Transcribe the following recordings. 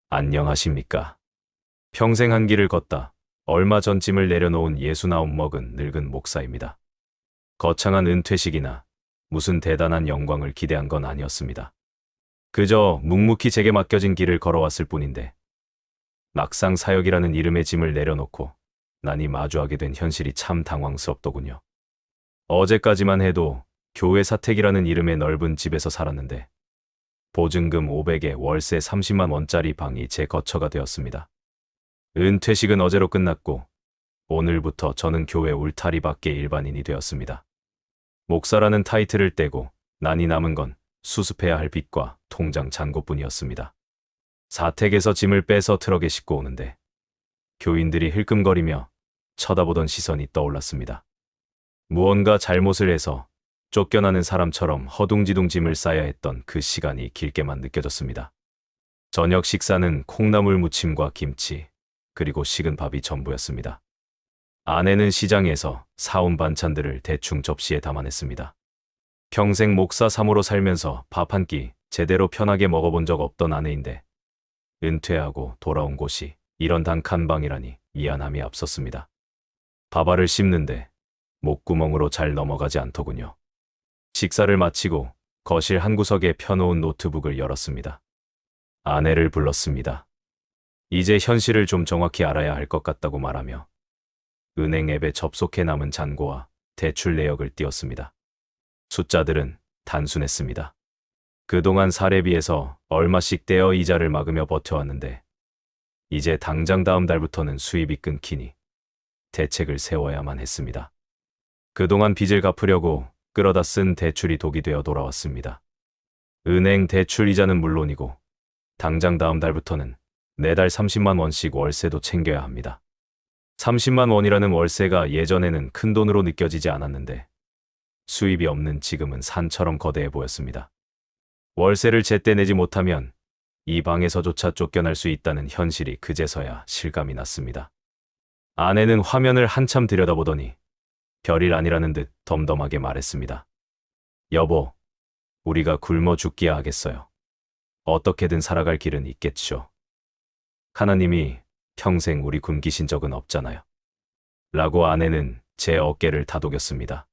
안녕하십니까. 평생 한 길을 걷다 얼마 전쯤을 내려놓은 69 먹은 늙은 목사입니다. 거창한 은퇴식이나 무슨 대단한 영광을 기대한 건 아니었습니다. 그저 묵묵히 제게 맡겨진 길을 걸어왔을 뿐인데 막상 사역이라는 이름의 짐을 내려놓고 난이 마주하게 된 현실이 참 당황스럽더군요. 어제까지만 해도 교회 사택이라는 이름의 넓은 집에서 살았는데 보증금 500에 월세 30만 원짜리 방이 제 거처가 되었습니다. 은퇴식은 어제로 끝났고 오늘부터 저는 교회 울타리 밖의 일반인이 되었습니다. 목사라는 타이틀을 떼고 난이 남은 건 수습해야 할 빚과 통장 잔고뿐이었습니다. 사택에서 짐을 빼서 트럭에 싣고 오는데 교인들이 흘끔거리며 쳐다보던 시선이 떠올랐습니다. 무언가 잘못을 해서 쫓겨나는 사람처럼 허둥지둥 짐을 싸야 했던 그 시간이 길게만 느껴졌습니다. 저녁 식사는 콩나물 무침과 김치, 그리고 식은 밥이 전부였습니다. 아내는 시장에서 사온 반찬들을 대충 접시에 담아냈습니다. 평생 목사 사모로 살면서 밥 한 끼 제대로 편하게 먹어본 적 없던 아내인데 은퇴하고 돌아온 곳이 이런 단칸 방이라니 미안함이 앞섰습니다. 밥알을 씹는데 목구멍으로 잘 넘어가지 않더군요. 식사를 마치고 거실 한 구석에 펴놓은 노트북을 열었습니다. 아내를 불렀습니다. 이제 현실을 좀 정확히 알아야 할 것 같다고 말하며 은행 앱에 접속해 남은 잔고와 대출 내역을 띄웠습니다. 숫자들은 단순했습니다. 그동안 사례비에서 얼마씩 떼어 이자를 막으며 버텨왔는데 이제 당장 다음 달부터는 수입이 끊기니 대책을 세워야만 했습니다. 그동안 빚을 갚으려고 끌어다 쓴 대출이 독이 되어 돌아왔습니다. 은행 대출 이자는 물론이고 당장 다음 달부터는 매달 30만 원씩 월세도 챙겨야 합니다. 30만 원이라는 월세가 예전에는 큰 돈으로 느껴지지 않았는데 수입이 없는 지금은 산처럼 거대해 보였습니다. 월세를 제때 내지 못하면 이 방에서조차 쫓겨날 수 있다는 현실이 그제서야 실감이 났습니다. 아내는 화면을 한참 들여다보더니 별일 아니라는 듯 덤덤하게 말했습니다. 여보, 우리가 굶어 죽기야 하겠어요. 어떻게든 살아갈 길은 있겠죠. 하나님이 평생 우리 굶기신 적은 없잖아요. 라고 아내는 제 어깨를 다독였습니다.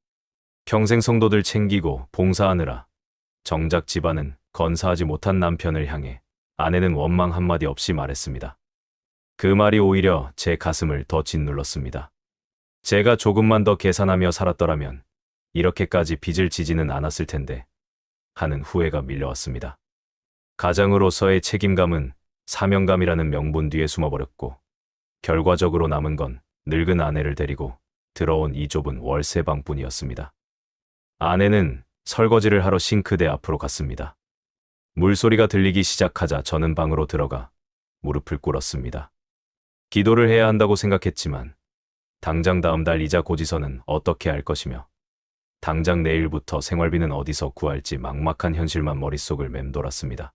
평생 성도들 챙기고 봉사하느라 정작 집안은 건사하지 못한 남편을 향해 아내는 원망 한마디 없이 말했습니다. 그 말이 오히려 제 가슴을 더 짓눌렀습니다. 제가 조금만 더 계산하며 살았더라면 이렇게까지 빚을 지지는 않았을 텐데 하는 후회가 밀려왔습니다. 가장으로서의 책임감은 사명감이라는 명분 뒤에 숨어버렸고 결과적으로 남은 건 늙은 아내를 데리고 들어온 이 좁은 월세방뿐이었습니다. 아내는 설거지를 하러 싱크대 앞으로 갔습니다. 물소리가 들리기 시작하자 저는 방으로 들어가 무릎을 꿇었습니다. 기도를 해야 한다고 생각했지만 당장 다음 달 이자 고지서는 어떻게 할 것이며 당장 내일부터 생활비는 어디서 구할지 막막한 현실만 머릿속을 맴돌았습니다.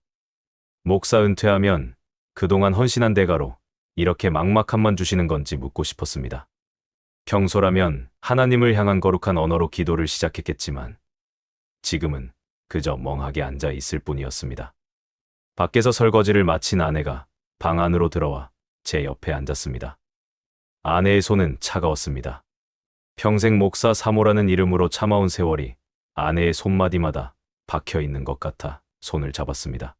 목사 은퇴하면 그동안 헌신한 대가로 이렇게 막막함만 주시는 건지 묻고 싶었습니다. 평소라면 하나님을 향한 거룩한 언어로 기도를 시작했겠지만 지금은 그저 멍하게 앉아 있을 뿐이었습니다. 밖에서 설거지를 마친 아내가 방 안으로 들어와 제 옆에 앉았습니다. 아내의 손은 차가웠습니다. 평생 목사 사모라는 이름으로 참아온 세월이 아내의 손마디마다 박혀 있는 것 같아 손을 잡았습니다.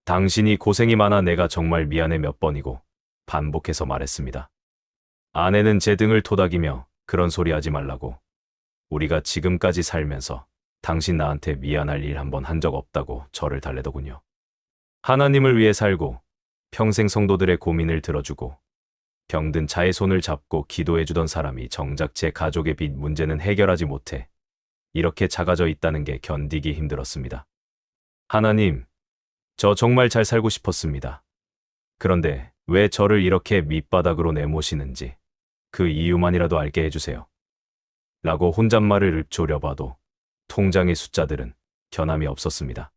당신이 고생이 많아 내가 정말 미안해 몇 번이고 반복해서 말했습니다. 아내는 제 등을 토닥이며 그런 소리 하지 말라고. 우리가 지금까지 살면서 당신 나한테 미안할 일 한 번 한 적 없다고 저를 달래더군요. 하나님을 위해 살고 평생 성도들의 고민을 들어주고 병든 자의 손을 잡고 기도해주던 사람이 정작 제 가족의 빚 문제는 해결하지 못해 이렇게 작아져 있다는 게 견디기 힘들었습니다. 하나님, 저 정말 잘 살고 싶었습니다. 그런데 왜 저를 이렇게 밑바닥으로 내모시는지 그 이유만이라도 알게 해주세요. 라고 혼잣말을 읊조려봐도 통장의 숫자들은 변함이 없었습니다.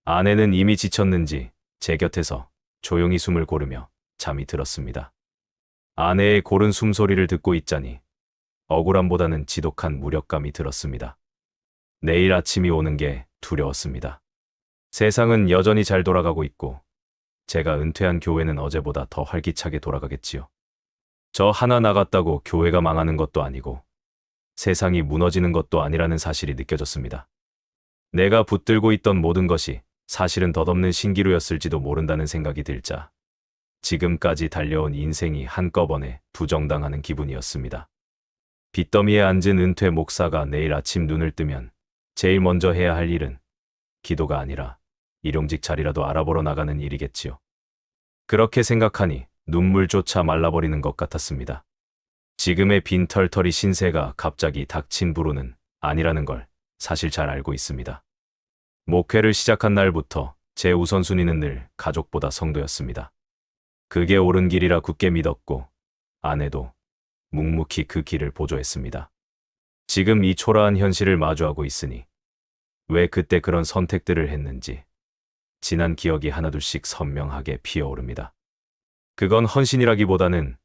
아내는 이미 지쳤는지 제 곁에서 조용히 숨을 고르며 잠이 들었습니다. 아내의 고른 숨소리를 듣고 있자니 억울함보다는 지독한 무력감이 들었습니다. 내일 아침이 오는 게 두려웠습니다. 세상은 여전히 잘 돌아가고 있고 제가 은퇴한 교회는 어제보다 더 활기차게 돌아가겠지요. 저 하나 나갔다고 교회가 망하는 것도 아니고 세상이 무너지는 것도 아니라는 사실이 느껴졌습니다. 내가 붙들고 있던 모든 것이 사실은 덧없는 신기루였을지도 모른다는 생각이 들자 지금까지 달려온 인생이 한꺼번에 부정당하는 기분이었습니다. 빚더미에 앉은 은퇴 목사가 내일 아침 눈을 뜨면 제일 먼저 해야 할 일은 기도가 아니라 일용직 자리라도 알아보러 나가는 일이겠지요. 그렇게 생각하니 눈물조차 말라버리는 것 같았습니다. 지금의 빈털터리 신세가 갑자기 닥친 불운은 아니라는 걸 사실 잘 알고 있습니다. 목회를 시작한 날부터 제 우선순위는 늘 가족보다 성도였습니다. 그게 옳은 길이라 굳게 믿었고 아내도 묵묵히 그 길을 보조했습니다. 지금 이 초라한 현실을 마주하고 있으니 왜 그때 그런 선택들을 했는지 지난 기억이 하나둘씩 선명하게 피어오릅니다. 그건 헌신이라기보다는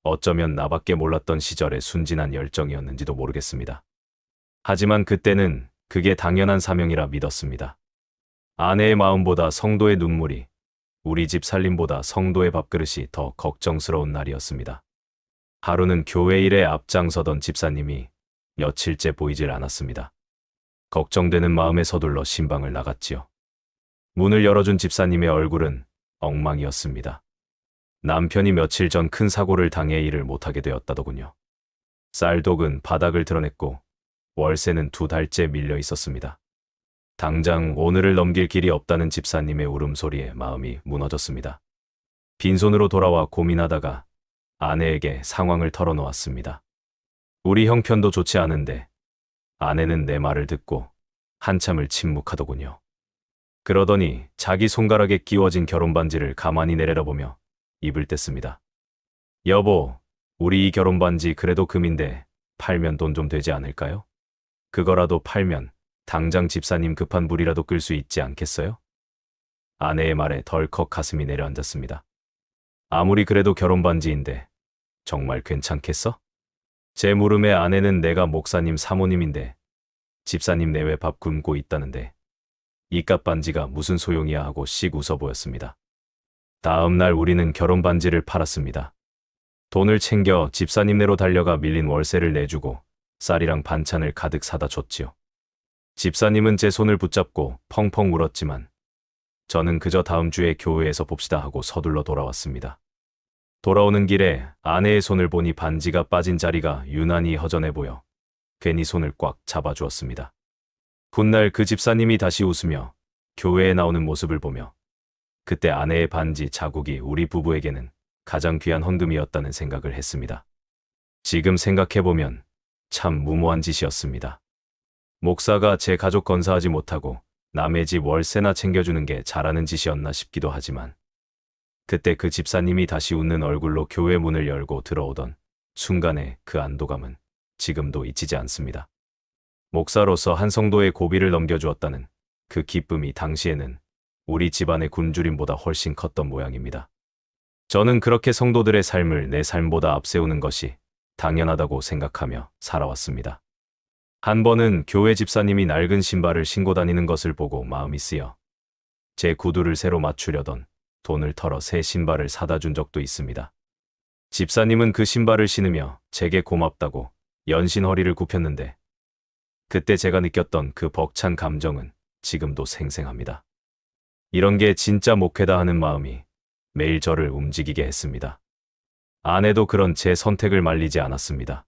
어쩌면 나밖에 몰랐던 시절의 순진한 열정이었는지도 모르겠습니다. 하지만 그때는 그게 당연한 사명이라 믿었습니다. 아내의 마음보다 성도의 눈물이, 우리 집 살림보다 성도의 밥그릇이 더 걱정스러운 날이었습니다. 하루는 교회 일에 앞장서던 집사님이 며칠째 보이질 않았습니다. 걱정되는 마음에 서둘러 신방을 나갔지요. 문을 열어준 집사님의 얼굴은 엉망이었습니다. 남편이 며칠 전 큰 사고를 당해 일을 못하게 되었다더군요. 쌀독은 바닥을 드러냈고 월세는 2달째 밀려 있었습니다. 당장 오늘을 넘길 길이 없다는 집사님의 울음소리에 마음이 무너졌습니다. 빈손으로 돌아와 고민하다가 아내에게 상황을 털어놓았습니다. 우리 형편도 좋지 않은데 아내는 내 말을 듣고 한참을 침묵하더군요. 그러더니 자기 손가락에 끼워진 결혼반지를 가만히 내려다보며 입을 뗐습니다. 여보, 우리 이 결혼반지 그래도 금인데 팔면 돈 좀 되지 않을까요? 그거라도 팔면 당장 집사님 급한 불이라도 끌 수 있지 않겠어요? 아내의 말에 덜컥 가슴이 내려앉았습니다. 아무리 그래도 결혼반지인데 정말 괜찮겠어? 제 물음에 아내는 내가 목사님 사모님인데 집사님 내외 밥 굶고 있다는데 이깟 반지가 무슨 소용이야 하고 씩 웃어 보였습니다. 다음 날 우리는 결혼반지를 팔았습니다. 돈을 챙겨 집사님네로 달려가 밀린 월세를 내주고 쌀이랑 반찬을 가득 사다 줬지요. 집사님은 제 손을 붙잡고 펑펑 울었지만 저는 그저 다음 주에 교회에서 봅시다 하고 서둘러 돌아왔습니다. 돌아오는 길에 아내의 손을 보니 반지가 빠진 자리가 유난히 허전해 보여 괜히 손을 꽉 잡아주었습니다. 훗날 그 집사님이 다시 웃으며 교회에 나오는 모습을 보며 그때 아내의 반지 자국이 우리 부부에게는 가장 귀한 헌금이었다는 생각을 했습니다. 지금 생각해보면 참 무모한 짓이었습니다. 목사가 제 가족 건사하지 못하고 남의 집 월세나 챙겨주는 게 잘하는 짓이었나 싶기도 하지만 그때 그 집사님이 다시 웃는 얼굴로 교회 문을 열고 들어오던 순간의 그 안도감은 지금도 잊히지 않습니다. 목사로서 한 성도의 고비를 넘겨주었다는 그 기쁨이 당시에는 우리 집안의 굶주림보다 훨씬 컸던 모양입니다. 저는 그렇게 성도들의 삶을 내 삶보다 앞세우는 것이 당연하다고 생각하며 살아왔습니다. 한 번은 교회 집사님이 낡은 신발을 신고 다니는 것을 보고 마음이 쓰여 제 구두를 새로 맞추려던 돈을 털어 새 신발을 사다 준 적도 있습니다. 집사님은 그 신발을 신으며 제게 고맙다고 연신 허리를 굽혔는데 그때 제가 느꼈던 그 벅찬 감정은 지금도 생생합니다. 이런 게 진짜 목회다 하는 마음이 매일 저를 움직이게 했습니다. 아내도 그런 제 선택을 말리지 않았습니다.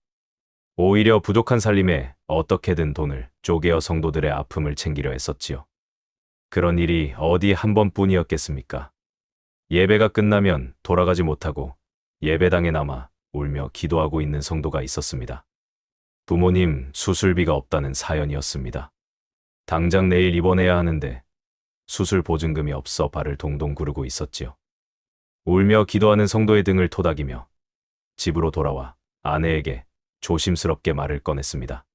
오히려 부족한 살림에 어떻게든 돈을 쪼개어 성도들의 아픔을 챙기려 했었지요. 그런 일이 어디 한 번뿐이었겠습니까? 예배가 끝나면 돌아가지 못하고 예배당에 남아 울며 기도하고 있는 성도가 있었습니다. 부모님 수술비가 없다는 사연이었습니다. 당장 내일 입원해야 하는데 수술 보증금이 없어 발을 동동 구르고 있었지요. 울며 기도하는 성도의 등을 토닥이며 집으로 돌아와 아내에게 조심스럽게 말을 꺼냈습니다.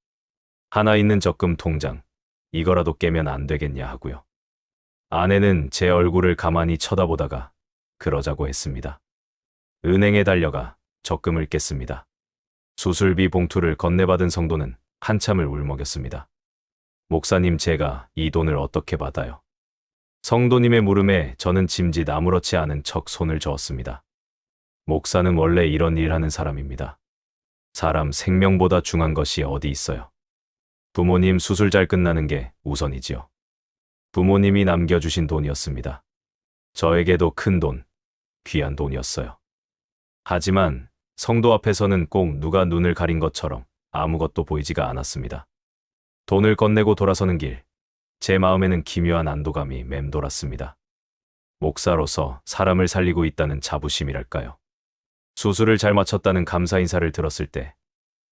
하나 있는 적금 통장, 이거라도 깨면 안 되겠냐 하고요. 아내는 제 얼굴을 가만히 쳐다보다가 그러자고 했습니다. 은행에 달려가 적금을 깼습니다. 수술비 봉투를 건네받은 성도는 한참을 울먹였습니다. 목사님, 제가 이 돈을 어떻게 받아요? 성도님의 물음에 저는 짐짓 아무렇지 않은 척 손을 저었습니다. 목사는 원래 이런 일 하는 사람입니다. 사람 생명보다 중요한 것이 어디 있어요. 부모님 수술 잘 끝나는 게 우선이지요. 부모님이 남겨주신 돈이었습니다. 저에게도 큰 돈, 귀한 돈이었어요. 하지만 성도 앞에서는 꼭 누가 눈을 가린 것처럼 아무것도 보이지가 않았습니다. 돈을 건네고 돌아서는 길, 제 마음에는 기묘한 안도감이 맴돌았습니다. 목사로서 사람을 살리고 있다는 자부심이랄까요. 수술을 잘 마쳤다는 감사 인사를 들었을 때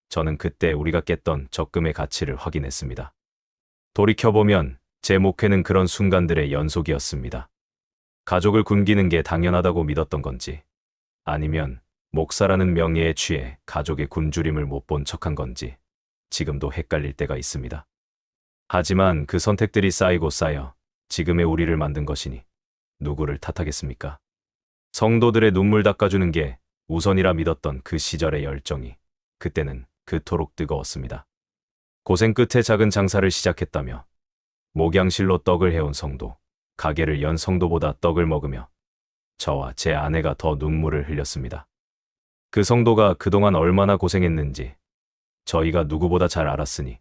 저는 그때 우리가 깼던 적금의 가치를 확인했습니다. 돌이켜보면 제 목회는 그런 순간들의 연속이었습니다. 가족을 굶기는 게 당연하다고 믿었던 건지, 아니면 목사라는 명예에 취해 가족의 굶주림을 못 본 척한 건지 지금도 헷갈릴 때가 있습니다. 하지만 그 선택들이 쌓이고 쌓여 지금의 우리를 만든 것이니 누구를 탓하겠습니까? 성도들의 눈물 닦아주는 게 우선이라 믿었던 그 시절의 열정이 그때는 그토록 뜨거웠습니다. 고생 끝에 작은 장사를 시작했다며 목양실로 떡을 해온 성도, 가게를 연 성도보다 떡을 먹으며 저와 제 아내가 더 눈물을 흘렸습니다. 그 성도가 그동안 얼마나 고생했는지 저희가 누구보다 잘 알았으니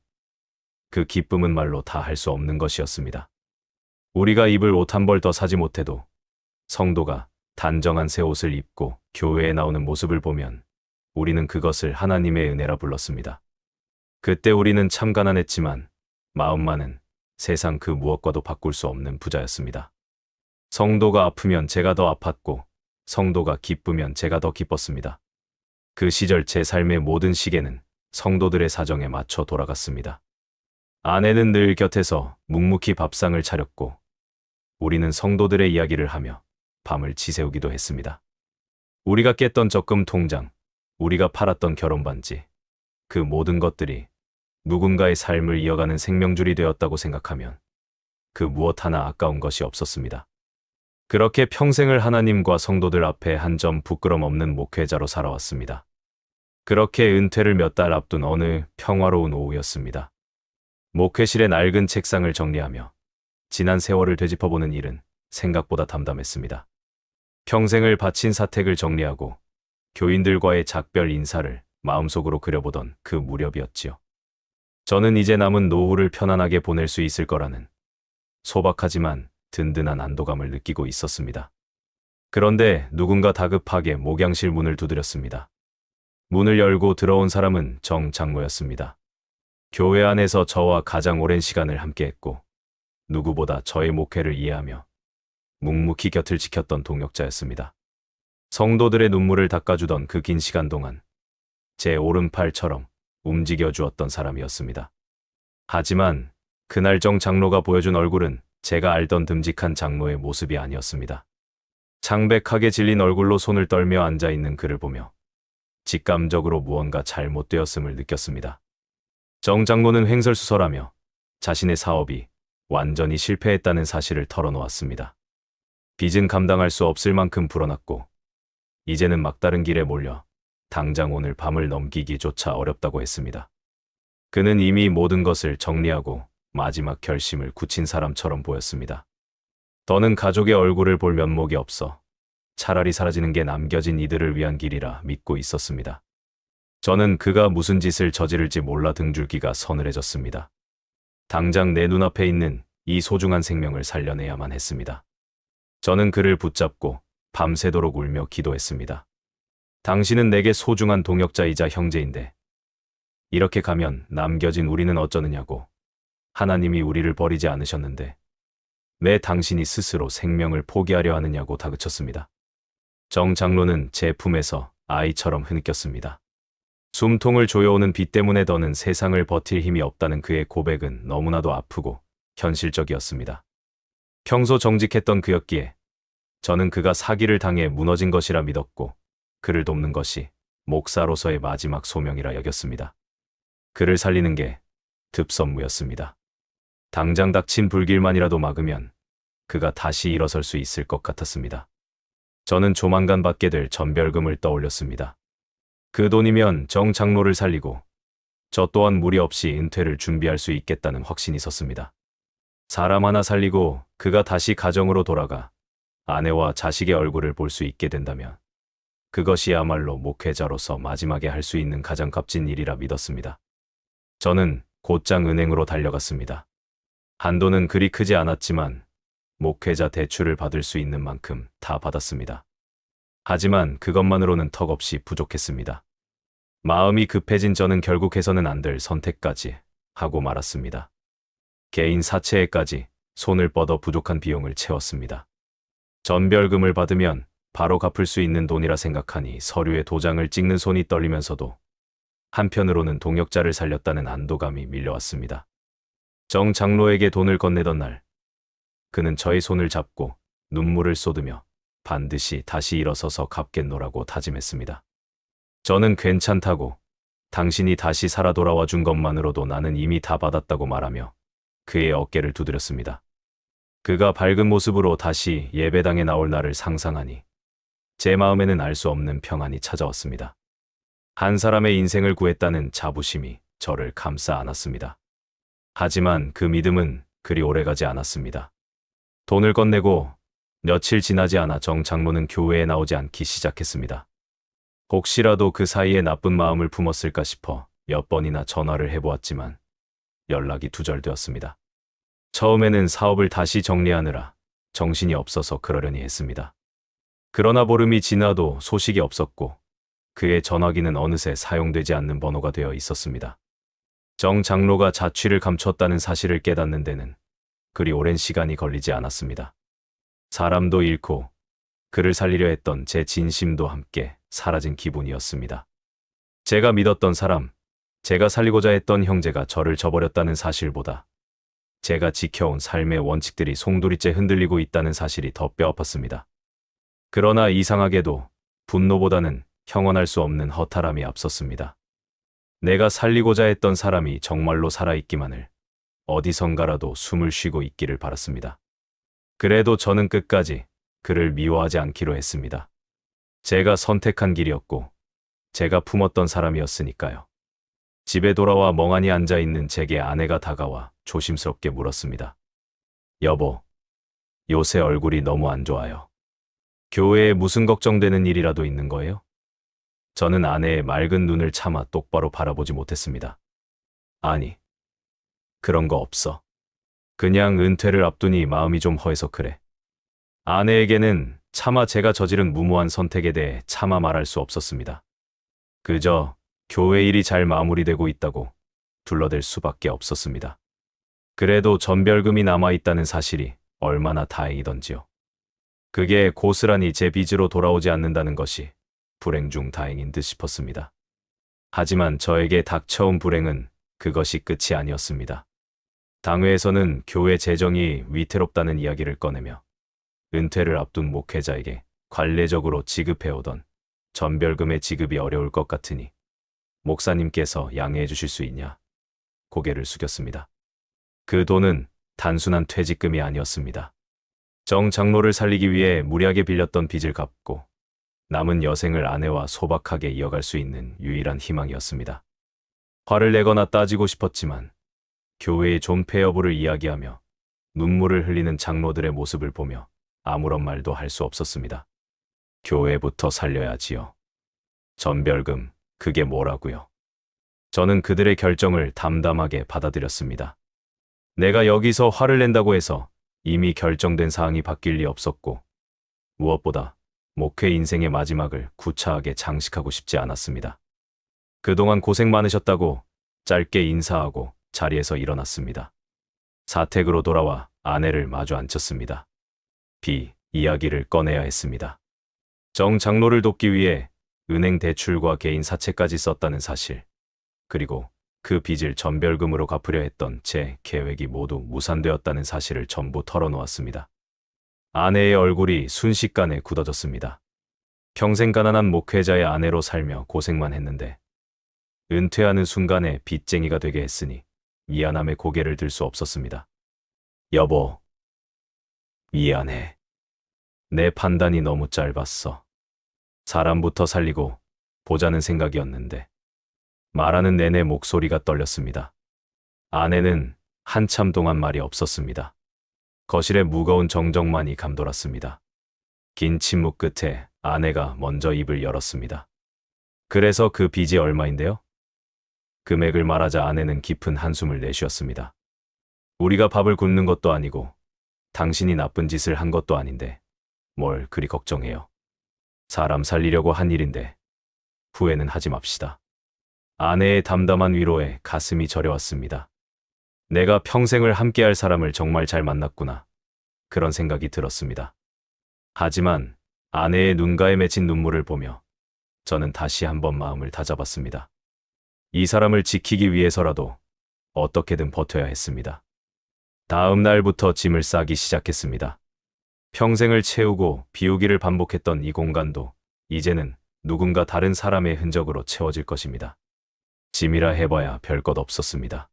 그 기쁨은 말로 다 할 수 없는 것이었습니다. 우리가 입을 옷 한 벌 더 사지 못해도 성도가 단정한 새 옷을 입고 교회에 나오는 모습을 보면 우리는 그것을 하나님의 은혜라 불렀습니다. 그때 우리는 참 가난했지만 마음만은 세상 그 무엇과도 바꿀 수 없는 부자였습니다. 성도가 아프면 제가 더 아팠고 성도가 기쁘면 제가 더 기뻤습니다. 그 시절 제 삶의 모든 시계는 성도들의 사정에 맞춰 돌아갔습니다. 아내는 늘 곁에서 묵묵히 밥상을 차렸고 우리는 성도들의 이야기를 하며 밤을 지새우기도 했습니다. 우리가 깼던 적금 통장, 우리가 팔았던 결혼반지, 그 모든 것들이 누군가의 삶을 이어가는 생명줄이 되었다고 생각하면 그 무엇 하나 아까운 것이 없었습니다. 그렇게 평생을 하나님과 성도들 앞에 한 점 부끄럼 없는 목회자로 살아왔습니다. 그렇게 은퇴를 몇 달 앞둔 어느 평화로운 오후였습니다. 목회실의 낡은 책상을 정리하며 지난 세월을 되짚어보는 일은 생각보다 담담했습니다. 평생을 바친 사택을 정리하고 교인들과의 작별 인사를 마음속으로 그려보던 그 무렵이었지요. 저는 이제 남은 노후를 편안하게 보낼 수 있을 거라는 소박하지만 든든한 안도감을 느끼고 있었습니다. 그런데 누군가 다급하게 목양실 문을 두드렸습니다. 문을 열고 들어온 사람은 정 장로였습니다. 교회 안에서 저와 가장 오랜 시간을 함께했고 누구보다 저의 목회를 이해하며 묵묵히 곁을 지켰던 동역자였습니다. 성도들의 눈물을 닦아주던 그 긴 시간 동안 제 오른팔처럼 움직여 주었던 사람이었습니다. 하지만 그날 정 장로가 보여준 얼굴은 제가 알던 듬직한 장로의 모습이 아니었습니다. 창백하게 질린 얼굴로 손을 떨며 앉아있는 그를 보며 직감적으로 무언가 잘못되었음을 느꼈습니다. 정 장로는 횡설수설하며 자신의 사업이 완전히 실패했다는 사실을 털어놓았습니다. 빚은 감당할 수 없을 만큼 불어났고 이제는 막다른 길에 몰려 당장 오늘 밤을 넘기기조차 어렵다고 했습니다. 그는 이미 모든 것을 정리하고 마지막 결심을 굳힌 사람처럼 보였습니다. 더는 가족의 얼굴을 볼 면목이 없어 차라리 사라지는 게 남겨진 이들을 위한 길이라 믿고 있었습니다. 저는 그가 무슨 짓을 저지를지 몰라 등줄기가 서늘해졌습니다. 당장 내 눈앞에 있는 이 소중한 생명을 살려내야만 했습니다. 저는 그를 붙잡고 밤새도록 울며 기도했습니다. 당신은 내게 소중한 동역자이자 형제인데 이렇게 가면 남겨진 우리는 어쩌느냐고. 하나님이 우리를 버리지 않으셨는데 왜 당신이 스스로 생명을 포기하려 하느냐고 다그쳤습니다. 정 장로는 제 품에서 아이처럼 흐느꼈습니다. 숨통을 조여오는 비 때문에 더는 세상을 버틸 힘이 없다는 그의 고백은 너무나도 아프고 현실적이었습니다. 평소 정직했던 그였기에 저는 그가 사기를 당해 무너진 것이라 믿었고 그를 돕는 것이 목사로서의 마지막 소명이라 여겼습니다. 그를 살리는 게 급선무였습니다. 당장 닥친 불길만이라도 막으면 그가 다시 일어설 수 있을 것 같았습니다. 저는 조만간 받게 될 전별금을 떠올렸습니다. 그 돈이면 정 장로를 살리고 저 또한 무리 없이 은퇴를 준비할 수 있겠다는 확신이 섰습니다. 사람 하나 살리고 그가 다시 가정으로 돌아가 아내와 자식의 얼굴을 볼 수 있게 된다면 그것이야말로 목회자로서 마지막에 할 수 있는 가장 값진 일이라 믿었습니다. 저는 곧장 은행으로 달려갔습니다. 한도는 그리 크지 않았지만 목회자 대출을 받을 수 있는 만큼 다 받았습니다. 하지만 그것만으로는 턱없이 부족했습니다. 마음이 급해진 저는 결국 해서는 안 될 선택까지 하고 말았습니다. 개인 사채에까지 손을 뻗어 부족한 비용을 채웠습니다. 전별금을 받으면 바로 갚을 수 있는 돈이라 생각하니 서류에 도장을 찍는 손이 떨리면서도 한편으로는 동역자를 살렸다는 안도감이 밀려왔습니다. 정 장로에게 돈을 건네던 날, 그는 저의 손을 잡고 눈물을 쏟으며 반드시 다시 일어서서 갚겠노라고 다짐했습니다. 저는 괜찮다고, 당신이 다시 살아 돌아와 준 것만으로도 나는 이미 다 받았다고 말하며 그의 어깨를 두드렸습니다. 그가 밝은 모습으로 다시 예배당에 나올 날을 상상하니 제 마음에는 알 수 없는 평안이 찾아왔습니다. 한 사람의 인생을 구했다는 자부심이 저를 감싸 안았습니다. 하지만 그 믿음은 그리 오래가지 않았습니다. 돈을 건네고 며칠 지나지 않아 정 장로는 교회에 나오지 않기 시작했습니다. 혹시라도 그 사이에 나쁜 마음을 품었을까 싶어 몇 번이나 전화를 해보았지만 연락이 두절되었습니다. 처음에는 사업을 다시 정리하느라 정신이 없어서 그러려니 했습니다. 그러나 보름이 지나도 소식이 없었고 그의 전화기는 어느새 사용되지 않는 번호가 되어 있었습니다. 정 장로가 자취를 감췄다는 사실을 깨닫는 데는 그리 오랜 시간이 걸리지 않았습니다. 사람도 잃고 그를 살리려 했던 제 진심도 함께 사라진 기분이었습니다. 제가 믿었던 사람, 제가 살리고자 했던 형제가 저를 저버렸다는 사실보다 제가 지켜온 삶의 원칙들이 송두리째 흔들리고 있다는 사실이 더 뼈아팠습니다. 그러나 이상하게도 분노보다는 형언할 수 없는 허탈함이 앞섰습니다. 내가 살리고자 했던 사람이 정말로 살아있기만을, 어디선가라도 숨을 쉬고 있기를 바랐습니다. 그래도 저는 끝까지 그를 미워하지 않기로 했습니다. 제가 선택한 길이었고 제가 품었던 사람이었으니까요. 집에 돌아와 멍하니 앉아있는 제게 아내가 다가와 조심스럽게 물었습니다. 여보, 요새 얼굴이 너무 안 좋아요. 교회에 무슨 걱정되는 일이라도 있는 거예요? 저는 아내의 맑은 눈을 차마 똑바로 바라보지 못했습니다. 아니, 그런 거 없어. 그냥 은퇴를 앞두니 마음이 좀 허해서 그래. 아내에게는 차마 제가 저지른 무모한 선택에 대해 차마 말할 수 없었습니다. 그저 교회 일이 잘 마무리되고 있다고 둘러댈 수밖에 없었습니다. 그래도 전별금이 남아있다는 사실이 얼마나 다행이던지요. 그게 고스란히 제 빚으로 돌아오지 않는다는 것이 불행 중 다행인 듯 싶었습니다. 하지만 저에게 닥쳐온 불행은 그것이 끝이 아니었습니다. 당회에서는 교회 재정이 위태롭다는 이야기를 꺼내며 은퇴를 앞둔 목회자에게 관례적으로 지급해오던 전별금의 지급이 어려울 것 같으니 목사님께서 양해해 주실 수 있냐? 고개를 숙였습니다. 그 돈은 단순한 퇴직금이 아니었습니다. 정 장로를 살리기 위해 무리하게 빌렸던 빚을 갚고 남은 여생을 아내와 소박하게 이어갈 수 있는 유일한 희망이었습니다. 화를 내거나 따지고 싶었지만 교회의 존폐 여부를 이야기하며 눈물을 흘리는 장로들의 모습을 보며 아무런 말도 할 수 없었습니다. 교회부터 살려야지요. 전별금, 그게 뭐라고요? 저는 그들의 결정을 담담하게 받아들였습니다. 내가 여기서 화를 낸다고 해서 이미 결정된 사항이 바뀔 리 없었고 무엇보다 목회 인생의 마지막을 구차하게 장식하고 싶지 않았습니다. 그동안 고생 많으셨다고 짧게 인사하고 자리에서 일어났습니다. 사택으로 돌아와 아내를 마주 앉혔습니다. 이야기를 꺼내야 했습니다. 정 장로를 돕기 위해 은행 대출과 개인 사채까지 썼다는 사실, 그리고 그 빚을 전별금으로 갚으려 했던 제 계획이 모두 무산되었다는 사실을 전부 털어놓았습니다. 아내의 얼굴이 순식간에 굳어졌습니다. 평생 가난한 목회자의 아내로 살며 고생만 했는데 은퇴하는 순간에 빚쟁이가 되게 했으니 미안함에 고개를 들 수 없었습니다. 여보, 미안해. 내 판단이 너무 짧았어. 사람부터 살리고 보자는 생각이었는데. 말하는 내내 목소리가 떨렸습니다. 아내는 한참 동안 말이 없었습니다. 거실에 무거운 정적만이 감돌았습니다. 긴 침묵 끝에 아내가 먼저 입을 열었습니다. 그래서 그 빚이 얼마인데요? 금액을 말하자 아내는 깊은 한숨을 내쉬었습니다. 우리가 밥을 굶는 것도 아니고 당신이 나쁜 짓을 한 것도 아닌데 뭘 그리 걱정해요. 사람 살리려고 한 일인데 후회는 하지 맙시다. 아내의 담담한 위로에 가슴이 저려왔습니다. 내가 평생을 함께할 사람을 정말 잘 만났구나. 그런 생각이 들었습니다. 하지만 아내의 눈가에 맺힌 눈물을 보며 저는 다시 한번 마음을 다잡았습니다. 이 사람을 지키기 위해서라도 어떻게든 버텨야 했습니다. 다음 날부터 짐을 싸기 시작했습니다. 평생을 채우고 비우기를 반복했던 이 공간도 이제는 누군가 다른 사람의 흔적으로 채워질 것입니다. 짐이라 해봐야 별것 없었습니다.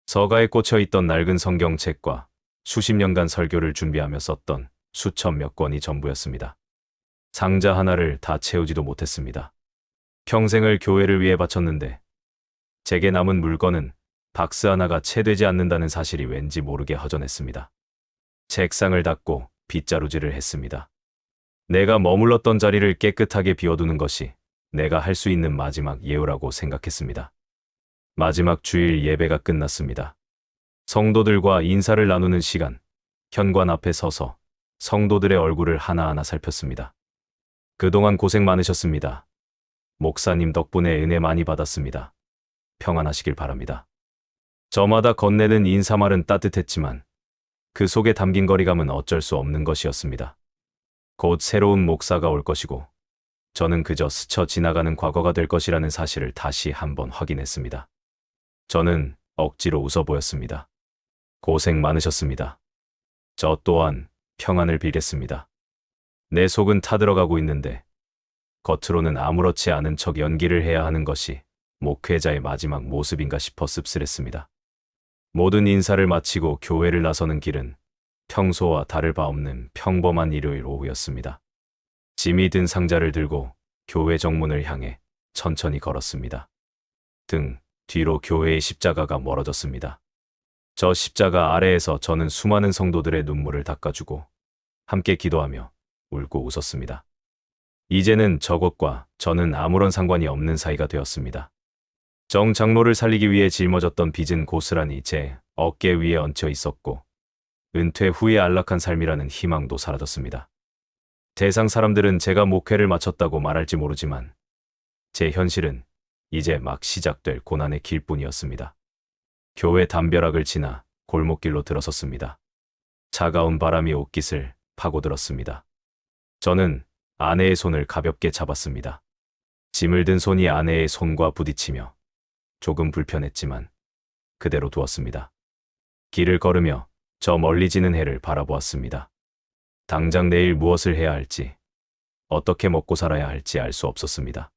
서가에 꽂혀 있던 낡은 성경책과 수십 년간 설교를 준비하며 썼던 수천 몇 권이 전부였습니다. 상자 하나를 다 채우지도 못했습니다. 평생을 교회를 위해 바쳤는데 제게 남은 물건은 박스 하나가 채 되지 않는다는 사실이 왠지 모르게 허전했습니다. 책상을 닦고 빗자루질을 했습니다. 내가 머물렀던 자리를 깨끗하게 비워두는 것이 내가 할 수 있는 마지막 예우라고 생각했습니다. 마지막 주일 예배가 끝났습니다. 성도들과 인사를 나누는 시간, 현관 앞에 서서 성도들의 얼굴을 하나하나 살폈습니다. 그동안 고생 많으셨습니다. 목사님 덕분에 은혜 많이 받았습니다. 평안하시길 바랍니다. 저마다 건네는 인사말은 따뜻했지만 그 속에 담긴 거리감은 어쩔 수 없는 것이었습니다. 곧 새로운 목사가 올 것이고 저는 그저 스쳐 지나가는 과거가 될 것이라는 사실을 다시 한번 확인했습니다. 저는 억지로 웃어 보였습니다. 고생 많으셨습니다. 저 또한 평안을 빌겠습니다. 내 속은 타들어가고 있는데 겉으로는 아무렇지 않은 척 연기를 해야 하는 것이 목회자의 마지막 모습인가 싶어 씁쓸했습니다. 모든 인사를 마치고 교회를 나서는 길은 평소와 다를 바 없는 평범한 일요일 오후였습니다. 짐이 든 상자를 들고 교회 정문을 향해 천천히 걸었습니다. 등 뒤로 교회의 십자가가 멀어졌습니다. 저 십자가 아래에서 저는 수많은 성도들의 눈물을 닦아주고 함께 기도하며 울고 웃었습니다. 이제는 저것과 저는 아무런 상관이 없는 사이가 되었습니다. 정 장로를 살리기 위해 짊어졌던 빚은 고스란히 제 어깨 위에 얹혀 있었고 은퇴 후에 안락한 삶이라는 희망도 사라졌습니다. 대상 사람들은 제가 목회를 마쳤다고 말할지 모르지만 제 현실은 이제 막 시작될 고난의 길뿐이었습니다. 교회 담벼락을 지나 골목길로 들어섰습니다. 차가운 바람이 옷깃을 파고들었습니다. 저는 아내의 손을 가볍게 잡았습니다. 짐을 든 손이 아내의 손과 부딪히며 조금 불편했지만 그대로 두었습니다. 길을 걸으며 저 멀리 지는 해를 바라보았습니다. 당장 내일 무엇을 해야 할지, 어떻게 먹고 살아야 할지 알 수 없었습니다.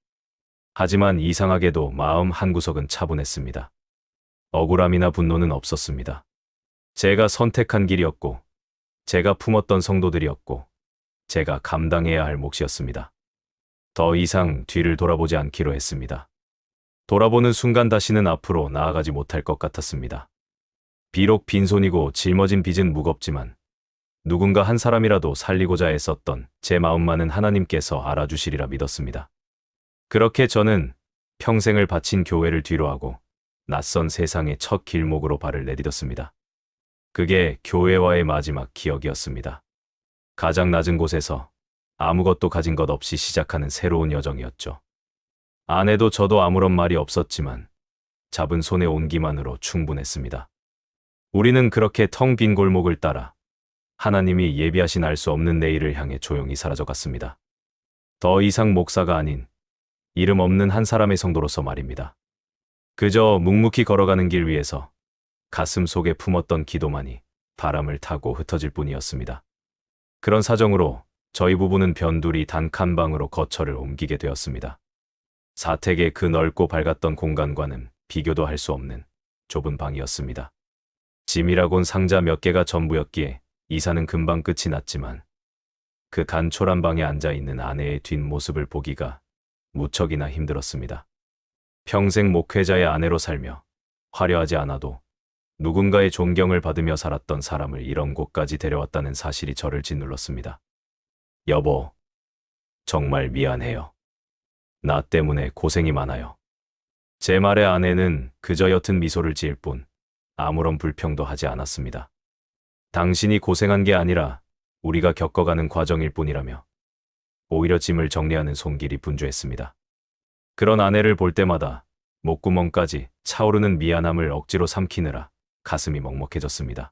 하지만 이상하게도 마음 한구석은 차분했습니다. 억울함이나 분노는 없었습니다. 제가 선택한 길이었고, 제가 품었던 성도들이었고, 제가 감당해야 할 몫이었습니다. 더 이상 뒤를 돌아보지 않기로 했습니다. 돌아보는 순간 다시는 앞으로 나아가지 못할 것 같았습니다. 비록 빈손이고 짊어진 빚은 무겁지만 누군가 한 사람이라도 살리고자 애썼던 제 마음만은 하나님께서 알아주시리라 믿었습니다. 그렇게 저는 평생을 바친 교회를 뒤로하고 낯선 세상의 첫 길목으로 발을 내디뎠습니다. 그게 교회와의 마지막 기억이었습니다. 가장 낮은 곳에서 아무것도 가진 것 없이 시작하는 새로운 여정이었죠. 아내도 저도 아무런 말이 없었지만 잡은 손의 온기만으로 충분했습니다. 우리는 그렇게 텅 빈 골목을 따라 하나님이 예비하신 알 수 없는 내일을 향해 조용히 사라져갔습니다. 더 이상 목사가 아닌 이름 없는 한 사람의 성도로서 말입니다. 그저 묵묵히 걸어가는 길 위에서 가슴 속에 품었던 기도만이 바람을 타고 흩어질 뿐이었습니다. 그런 사정으로 저희 부부는 변두리 단칸 방으로 거처를 옮기게 되었습니다. 사택의 그 넓고 밝았던 공간과는 비교도 할 수 없는 좁은 방이었습니다. 짐이라곤 상자 몇 개가 전부였기에 이사는 금방 끝이 났지만 그 간촐한 방에 앉아있는 아내의 뒷모습을 보기가 무척이나 힘들었습니다. 평생 목회자의 아내로 살며 화려하지 않아도 누군가의 존경을 받으며 살았던 사람을 이런 곳까지 데려왔다는 사실이 저를 짓눌렀습니다. 여보, 정말 미안해요. 나 때문에 고생이 많아요. 제 말에 아내는 그저 옅은 미소를 지을 뿐 아무런 불평도 하지 않았습니다. 당신이 고생한 게 아니라 우리가 겪어가는 과정일 뿐이라며 오히려 짐을 정리하는 손길이 분주했습니다. 그런 아내를 볼 때마다 목구멍까지 차오르는 미안함을 억지로 삼키느라 가슴이 먹먹해졌습니다.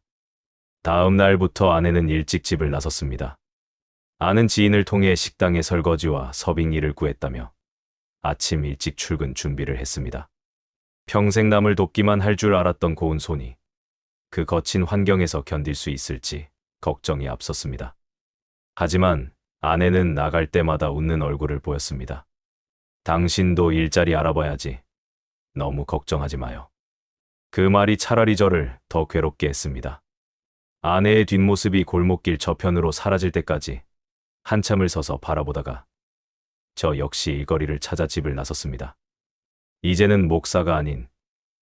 다음 날부터 아내는 일찍 집을 나섰습니다. 아는 지인을 통해 식당의 설거지와 서빙 일을 구했다며 아침 일찍 출근 준비를 했습니다. 평생 남을 돕기만 할 줄 알았던 고운 손이 그 거친 환경에서 견딜 수 있을지 걱정이 앞섰습니다. 하지만 아내는 나갈 때마다 웃는 얼굴을 보였습니다. 당신도 일자리 알아봐야지. 너무 걱정하지 마요. 그 말이 차라리 저를 더 괴롭게 했습니다. 아내의 뒷모습이 골목길 저편으로 사라질 때까지 한참을 서서 바라보다가 저 역시 일거리를 찾아 집을 나섰습니다. 이제는 목사가 아닌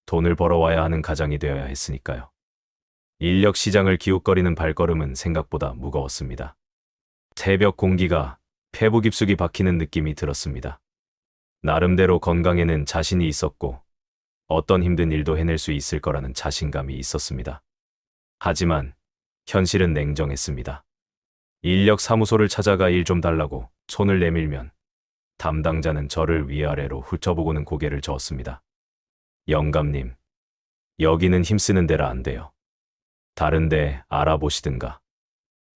돈을 벌어와야 하는 가장이 되어야 했으니까요. 인력 시장을 기웃거리는 발걸음은 생각보다 무거웠습니다. 새벽 공기가 폐부 깊숙이 박히는 느낌이 들었습니다. 나름대로 건강에는 자신이 있었고 어떤 힘든 일도 해낼 수 있을 거라는 자신감이 있었습니다. 하지만 현실은 냉정했습니다. 인력 사무소를 찾아가 일 좀 달라고 손을 내밀면 담당자는 저를 위아래로 훑어보고는 고개를 저었습니다. 영감님, 여기는 힘쓰는 데라 안 돼요. 다른 데 알아보시든가.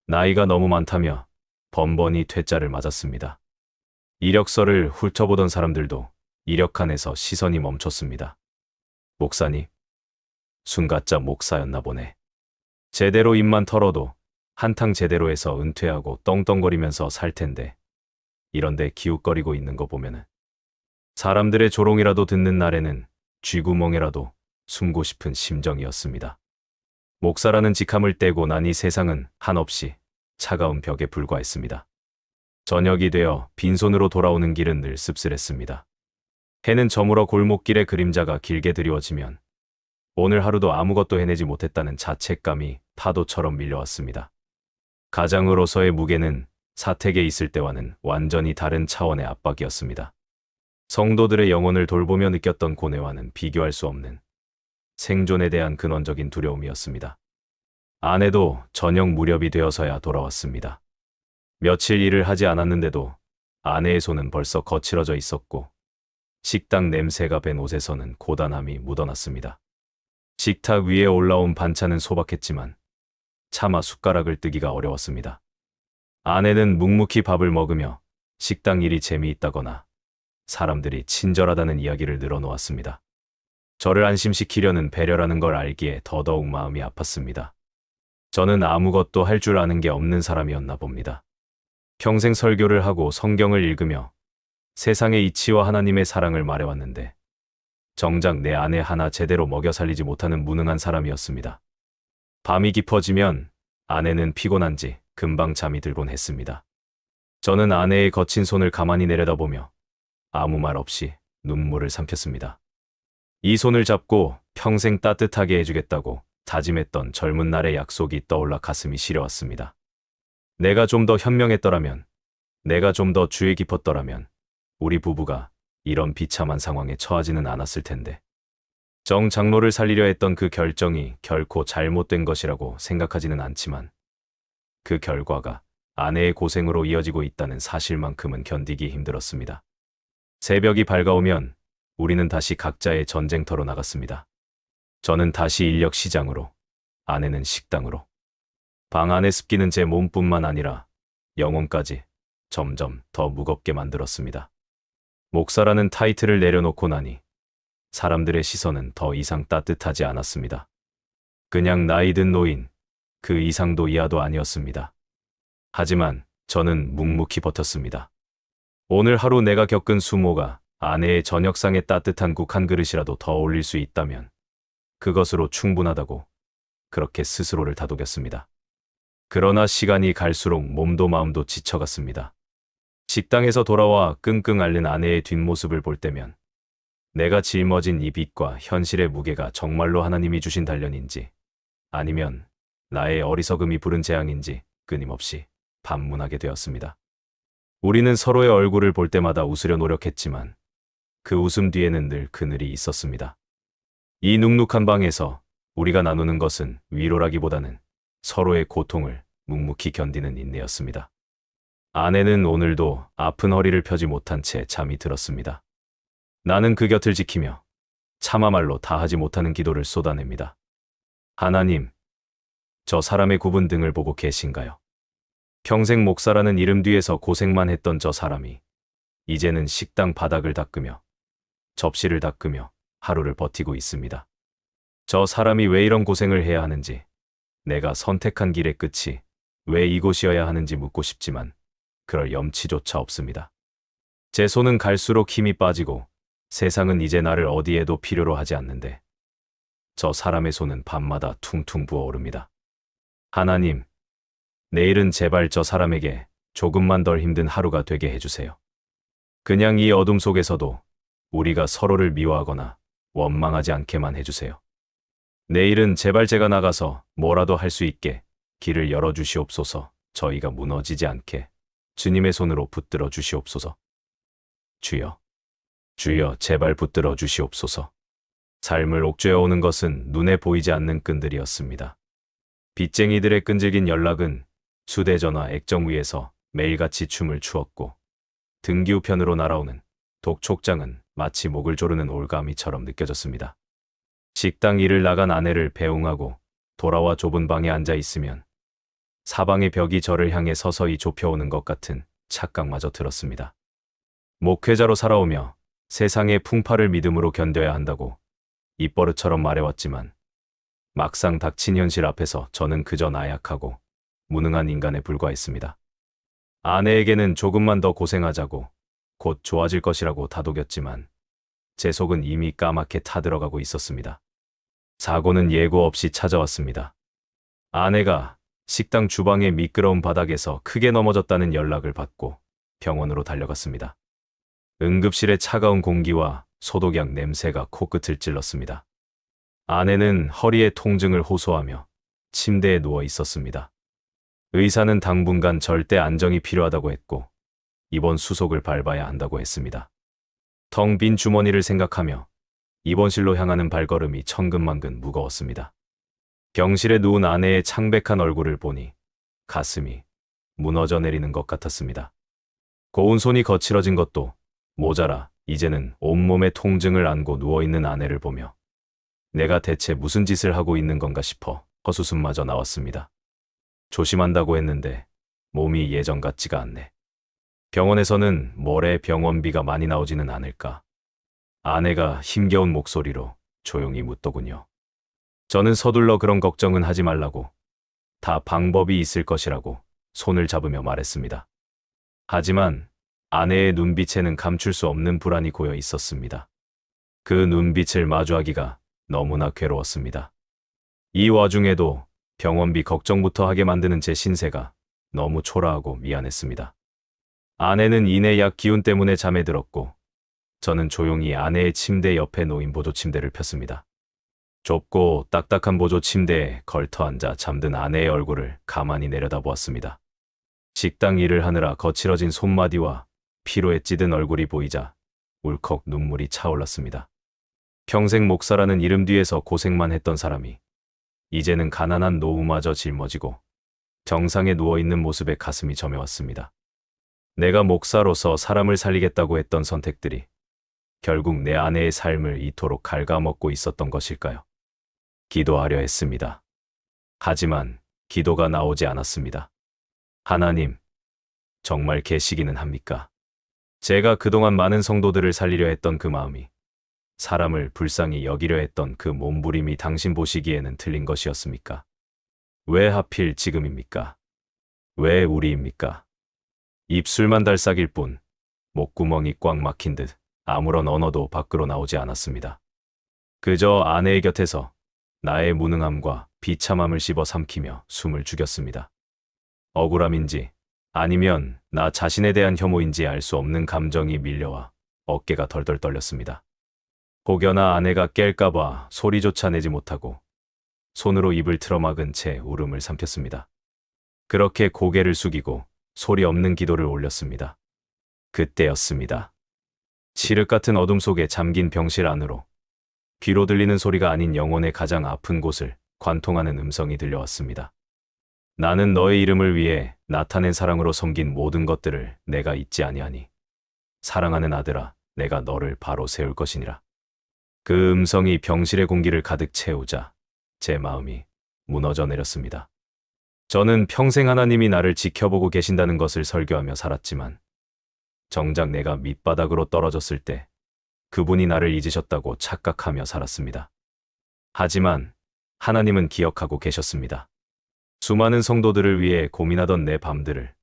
나이가 너무 많다며 번번이 퇴짜를 맞았습니다. 이력서를 훑어보던 사람들도 이력칸에서 시선이 멈췄습니다. 목사님, 순가짜 목사였나 보네. 제대로 입만 털어도 한탕 제대로 해서 은퇴하고 떵떵거리면서 살 텐데 이런데 기웃거리고 있는 거 보면은 사람들의 조롱이라도 듣는 날에는 쥐구멍에라도 숨고 싶은 심정이었습니다. 목사라는 직함을 떼고 나니 세상은 한없이 차가운 벽에 불과했습니다. 저녁이 되어 빈손으로 돌아오는 길은 늘 씁쓸했습니다. 해는 저물어 골목길의 그림자가 길게 드리워지면 오늘 하루도 아무것도 해내지 못했다는 자책감이 파도처럼 밀려왔습니다. 가장으로서의 무게는 사택에 있을 때와는 완전히 다른 차원의 압박이었습니다. 성도들의 영혼을 돌보며 느꼈던 고뇌와는 비교할 수 없는 생존에 대한 근원적인 두려움이었습니다. 아내도 저녁 무렵이 되어서야 돌아왔습니다. 며칠 일을 하지 않았는데도 아내의 손은 벌써 거칠어져 있었고 식당 냄새가 밴 옷에서는 고단함이 묻어났습니다. 식탁 위에 올라온 반찬은 소박했지만 차마 숟가락을 뜨기가 어려웠습니다. 아내는 묵묵히 밥을 먹으며 식당 일이 재미있다거나 사람들이 친절하다는 이야기를 늘어놓았습니다. 저를 안심시키려는 배려라는 걸 알기에 더더욱 마음이 아팠습니다. 저는 아무것도 할 줄 아는 게 없는 사람이었나 봅니다. 평생 설교를 하고 성경을 읽으며 세상의 이치와 하나님의 사랑을 말해왔는데 정작 내 아내 하나 제대로 먹여 살리지 못하는 무능한 사람이었습니다. 밤이 깊어지면 아내는 피곤한지 금방 잠이 들곤 했습니다. 저는 아내의 거친 손을 가만히 내려다보며 아무 말 없이 눈물을 삼켰습니다. 이 손을 잡고 평생 따뜻하게 해주겠다고 다짐했던 젊은 날의 약속이 떠올라 가슴이 시려왔습니다. 내가 좀 더 현명했더라면, 내가 좀 더 주의 깊었더라면 우리 부부가 이런 비참한 상황에 처하지는 않았을 텐데. 정 장로를 살리려 했던 그 결정이 결코 잘못된 것이라고 생각하지는 않지만 그 결과가 아내의 고생으로 이어지고 있다는 사실만큼은 견디기 힘들었습니다. 새벽이 밝아오면 우리는 다시 각자의 전쟁터로 나갔습니다. 저는 다시 인력 시장으로, 아내는 식당으로. 방 안의 습기는 제 몸뿐만 아니라 영혼까지 점점 더 무겁게 만들었습니다. 목사라는 타이틀을 내려놓고 나니 사람들의 시선은 더 이상 따뜻하지 않았습니다. 그냥 나이든 노인, 그 이상도 이하도 아니었습니다. 하지만 저는 묵묵히 버텼습니다. 오늘 하루 내가 겪은 수모가 아내의 저녁상에 따뜻한 국 한 그릇이라도 더 올릴 수 있다면 그것으로 충분하다고 그렇게 스스로를 다독였습니다. 그러나 시간이 갈수록 몸도 마음도 지쳐갔습니다. 식당에서 돌아와 끙끙 앓는 아내의 뒷모습을 볼 때면 내가 짊어진 이 빚과 현실의 무게가 정말로 하나님이 주신 단련인지, 아니면 나의 어리석음이 부른 재앙인지 끊임없이 반문하게 되었습니다. 우리는 서로의 얼굴을 볼 때마다 웃으려 노력했지만 그 웃음 뒤에는 늘 그늘이 있었습니다. 이 눅눅한 방에서 우리가 나누는 것은 위로라기보다는 서로의 고통을 묵묵히 견디는 인내였습니다. 아내는 오늘도 아픈 허리를 펴지 못한 채 잠이 들었습니다. 나는 그 곁을 지키며 차마말로 다하지 못하는 기도를 쏟아냅니다. 하나님, 저 사람의 굽은 등을 보고 계신가요? 평생 목사라는 이름 뒤에서 고생만 했던 저 사람이 이제는 식당 바닥을 닦으며 접시를 닦으며 하루를 버티고 있습니다. 저 사람이 왜 이런 고생을 해야 하는지, 내가 선택한 길의 끝이 왜 이곳이어야 하는지 묻고 싶지만 그럴 염치조차 없습니다. 제 손은 갈수록 힘이 빠지고 세상은 이제 나를 어디에도 필요로 하지 않는데 저 사람의 손은 밤마다 퉁퉁 부어오릅니다. 하나님, 내일은 제발 저 사람에게 조금만 덜 힘든 하루가 되게 해주세요. 그냥 이 어둠 속에서도 우리가 서로를 미워하거나 원망하지 않게만 해주세요. 내일은 제발 제가 나가서 뭐라도 할 수 있게 길을 열어주시옵소서. 저희가 무너지지 않게 주님의 손으로 붙들어 주시옵소서. 주여, 주여 제발 붙들어 주시옵소서. 삶을 옥죄어오는 것은 눈에 보이지 않는 끈들이었습니다. 빚쟁이들의 끈질긴 연락은 휴대전화 액정 위에서 매일같이 춤을 추었고 등기 우편으로 날아오는 독촉장은 마치 목을 조르는 올가미처럼 느껴졌습니다. 식당 일을 나간 아내를 배웅하고 돌아와 좁은 방에 앉아 있으면 사방의 벽이 저를 향해 서서히 좁혀오는 것 같은 착각마저 들었습니다. 목회자로 살아오며 세상의 풍파를 믿음으로 견뎌야 한다고 입버릇처럼 말해왔지만 막상 닥친 현실 앞에서 저는 그저 나약하고 무능한 인간에 불과했습니다. 아내에게는 조금만 더 고생하자고 곧 좋아질 것이라고 다독였지만 제 속은 이미 까맣게 타들어가고 있었습니다. 사고는 예고 없이 찾아왔습니다. 아내가 식당 주방의 미끄러운 바닥에서 크게 넘어졌다는 연락을 받고 병원으로 달려갔습니다. 응급실의 차가운 공기와 소독약 냄새가 코끝을 찔렀습니다. 아내는 허리에 통증을 호소하며 침대에 누워 있었습니다. 의사는 당분간 절대 안정이 필요하다고 했고 입원 수속을 밟아야 한다고 했습니다. 텅 빈 주머니를 생각하며 입원실로 향하는 발걸음이 천근만근 무거웠습니다. 병실에 누운 아내의 창백한 얼굴을 보니 가슴이 무너져 내리는 것 같았습니다. 고운 손이 거칠어진 것도 모자라 이제는 온몸에 통증을 안고 누워있는 아내를 보며 내가 대체 무슨 짓을 하고 있는 건가 싶어 헛웃음마저 나왔습니다. 조심한다고 했는데 몸이 예전 같지가 않네. 병원에서는 모레 병원비가 많이 나오지는 않을까. 아내가 힘겨운 목소리로 조용히 묻더군요. 저는 서둘러 그런 걱정은 하지 말라고, 다 방법이 있을 것이라고 손을 잡으며 말했습니다. 하지만 아내의 눈빛에는 감출 수 없는 불안이 고여 있었습니다. 그 눈빛을 마주하기가 너무나 괴로웠습니다. 이 와중에도 병원비 걱정부터 하게 만드는 제 신세가 너무 초라하고 미안했습니다. 아내는 이내 약 기운 때문에 잠에 들었고 저는 조용히 아내의 침대 옆에 놓인 보조 침대를 폈습니다. 좁고 딱딱한 보조 침대에 걸터 앉아 잠든 아내의 얼굴을 가만히 내려다보았습니다. 식당 일을 하느라 거칠어진 손마디와 피로에 찌든 얼굴이 보이자 울컥 눈물이 차올랐습니다. 평생 목사라는 이름 뒤에서 고생만 했던 사람이 이제는 가난한 노후마저 짊어지고 정상에 누워있는 모습에 가슴이 저며왔습니다. 내가 목사로서 사람을 살리겠다고 했던 선택들이 결국 내 아내의 삶을 이토록 갉아먹고 있었던 것일까요? 기도하려 했습니다. 하지만 기도가 나오지 않았습니다. 하나님, 정말 계시기는 합니까? 제가 그동안 많은 성도들을 살리려 했던 그 마음이, 사람을 불쌍히 여기려 했던 그 몸부림이 당신 보시기에는 틀린 것이었습니까? 왜 하필 지금입니까? 왜 우리입니까? 입술만 달싹일 뿐 목구멍이 꽉 막힌 듯 아무런 언어도 밖으로 나오지 않았습니다. 그저 아내의 곁에서 나의 무능함과 비참함을 씹어 삼키며 숨을 죽였습니다. 억울함인지 아니면 나 자신에 대한 혐오인지 알 수 없는 감정이 밀려와 어깨가 덜덜 떨렸습니다. 혹여나 아내가 깰까봐 소리조차 내지 못하고 손으로 입을 틀어막은 채 울음을 삼켰습니다. 그렇게 고개를 숙이고 소리 없는 기도를 올렸습니다. 그때였습니다. 칠흑 같은 어둠 속에 잠긴 병실 안으로 귀로 들리는 소리가 아닌 영혼의 가장 아픈 곳을 관통하는 음성이 들려왔습니다. 나는 너의 이름을 위해 나타낸 사랑으로 섬긴 모든 것들을 내가 잊지 아니하니 사랑하는 아들아, 내가 너를 바로 세울 것이니라. 그 음성이 병실의 공기를 가득 채우자 제 마음이 무너져 내렸습니다. 저는 평생 하나님이 나를 지켜보고 계신다는 것을 설교하며 살았지만 정작 내가 밑바닥으로 떨어졌을 때 그분이 나를 잊으셨다고 착각하며 살았습니다. 하지만 하나님은 기억하고 계셨습니다. 수많은 성도들을 위해 고민하던 내 밤들을,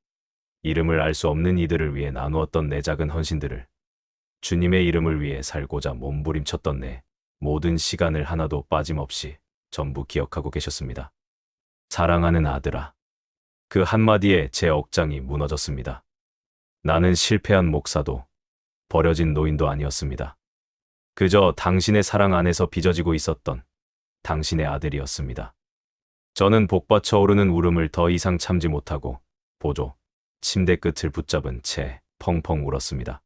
이름을 알 수 없는 이들을 위해 나누었던 내 작은 헌신들을, 주님의 이름을 위해 살고자 몸부림쳤던 내 모든 시간을 하나도 빠짐없이 전부 기억하고 계셨습니다. 사랑하는 아들아. 그 한마디에 제 억장이 무너졌습니다. 나는 실패한 목사도 버려진 노인도 아니었습니다. 그저 당신의 사랑 안에서 빚어지고 있었던 당신의 아들이었습니다. 저는 복받쳐 오르는 울음을 더 이상 참지 못하고 보조, 침대 끝을 붙잡은 채 펑펑 울었습니다.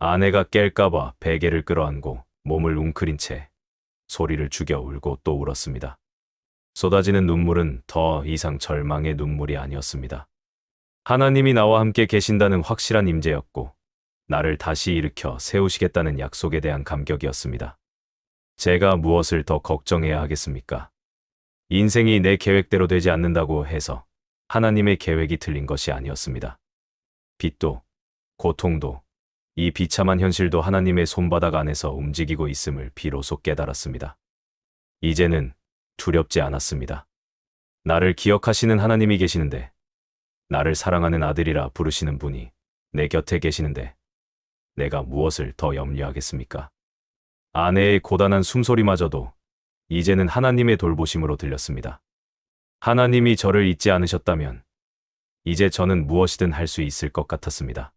아내가 깰까봐 베개를 끌어안고 몸을 웅크린 채 소리를 죽여 울고 또 울었습니다. 쏟아지는 눈물은 더 이상 절망의 눈물이 아니었습니다. 하나님이 나와 함께 계신다는 확실한 임재였고 나를 다시 일으켜 세우시겠다는 약속에 대한 감격이었습니다. 제가 무엇을 더 걱정해야 하겠습니까? 인생이 내 계획대로 되지 않는다고 해서 하나님의 계획이 틀린 것이 아니었습니다. 빚도, 고통도, 이 비참한 현실도 하나님의 손바닥 안에서 움직이고 있음을 비로소 깨달았습니다. 이제는 두렵지 않았습니다. 나를 기억하시는 하나님이 계시는데, 나를 사랑하는 아들이라 부르시는 분이 내 곁에 계시는데 내가 무엇을 더 염려하겠습니까? 아내의 고단한 숨소리마저도 이제는 하나님의 돌보심으로 들렸습니다. 하나님이 저를 잊지 않으셨다면 이제 저는 무엇이든 할 수 있을 것 같았습니다.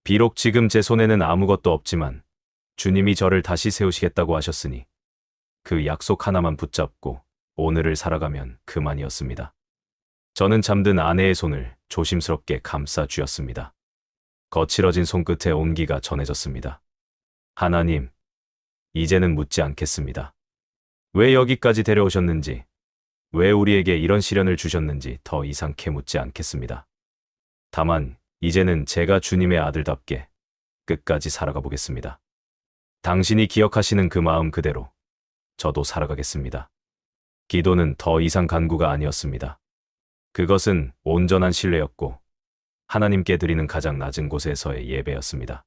비록 지금 제 손에는 아무것도 없지만 주님이 저를 다시 세우시겠다고 하셨으니 그 약속 하나만 붙잡고 오늘을 살아가면 그만이었습니다. 저는 잠든 아내의 손을 조심스럽게 감싸 쥐었습니다. 거칠어진 손끝에 온기가 전해졌습니다. 하나님, 이제는 묻지 않겠습니다. 왜 여기까지 데려오셨는지, 왜 우리에게 이런 시련을 주셨는지 더 이상 캐묻지 않겠습니다. 다만 이제는 제가 주님의 아들답게 끝까지 살아가 보겠습니다. 당신이 기억하시는 그 마음 그대로 저도 살아가겠습니다. 기도는 더 이상 간구가 아니었습니다. 그것은 온전한 신뢰였고 하나님께 드리는 가장 낮은 곳에서의 예배였습니다.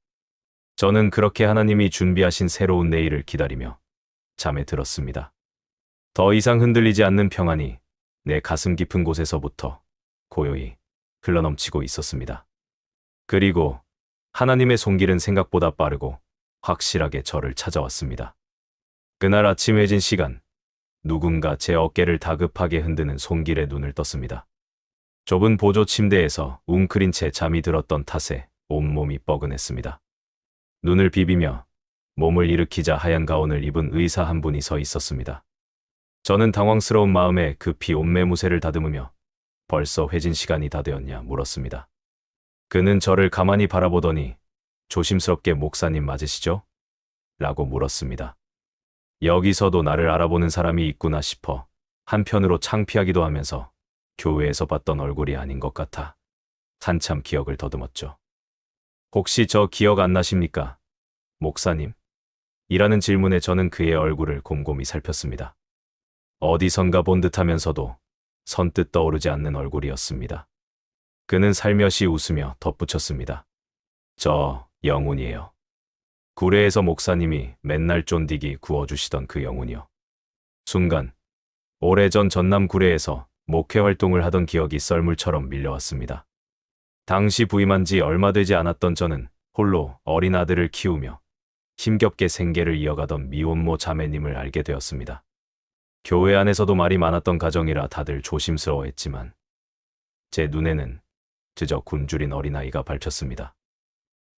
저는 그렇게 하나님이 준비하신 새로운 내일을 기다리며 잠에 들었습니다. 더 이상 흔들리지 않는 평안이 내 가슴 깊은 곳에서부터 고요히 흘러넘치고 있었습니다. 그리고 하나님의 손길은 생각보다 빠르고 확실하게 저를 찾아왔습니다. 그날 아침 해진 시간, 누군가 제 어깨를 다급하게 흔드는 손길에 눈을 떴습니다. 좁은 보조 침대에서 웅크린 채 잠이 들었던 탓에 온몸이 뻐근했습니다. 눈을 비비며 몸을 일으키자 하얀 가운을 입은 의사 한 분이 서 있었습니다. 저는 당황스러운 마음에 급히 옷매무새를 다듬으며 벌써 회진 시간이 다 되었냐 물었습니다. 그는 저를 가만히 바라보더니 조심스럽게 목사님 맞으시죠? 라고 물었습니다. 여기서도 나를 알아보는 사람이 있구나 싶어 한편으로 창피하기도 하면서 교회에서 봤던 얼굴이 아닌 것 같아 한참 기억을 더듬었죠. 혹시 저 기억 안 나십니까? 목사님? 이라는 질문에 저는 그의 얼굴을 곰곰이 살폈습니다. 어디선가 본 듯하면서도 선뜻 떠오르지 않는 얼굴이었습니다. 그는 살며시 웃으며 덧붙였습니다. 저 영훈이에요. 구례에서 목사님이 맨날 쫀디기 구워주시던 그 영훈이요. 순간 오래전 전남 구례에서 목회 활동을 하던 기억이 썰물처럼 밀려왔습니다. 당시 부임한 지 얼마 되지 않았던 저는 홀로 어린 아들을 키우며 힘겹게 생계를 이어가던 미혼모 자매님을 알게 되었습니다. 교회 안에서도 말이 많았던 가정이라 다들 조심스러워했지만 제 눈에는 그저 굶주린 어린아이가 밟혔습니다.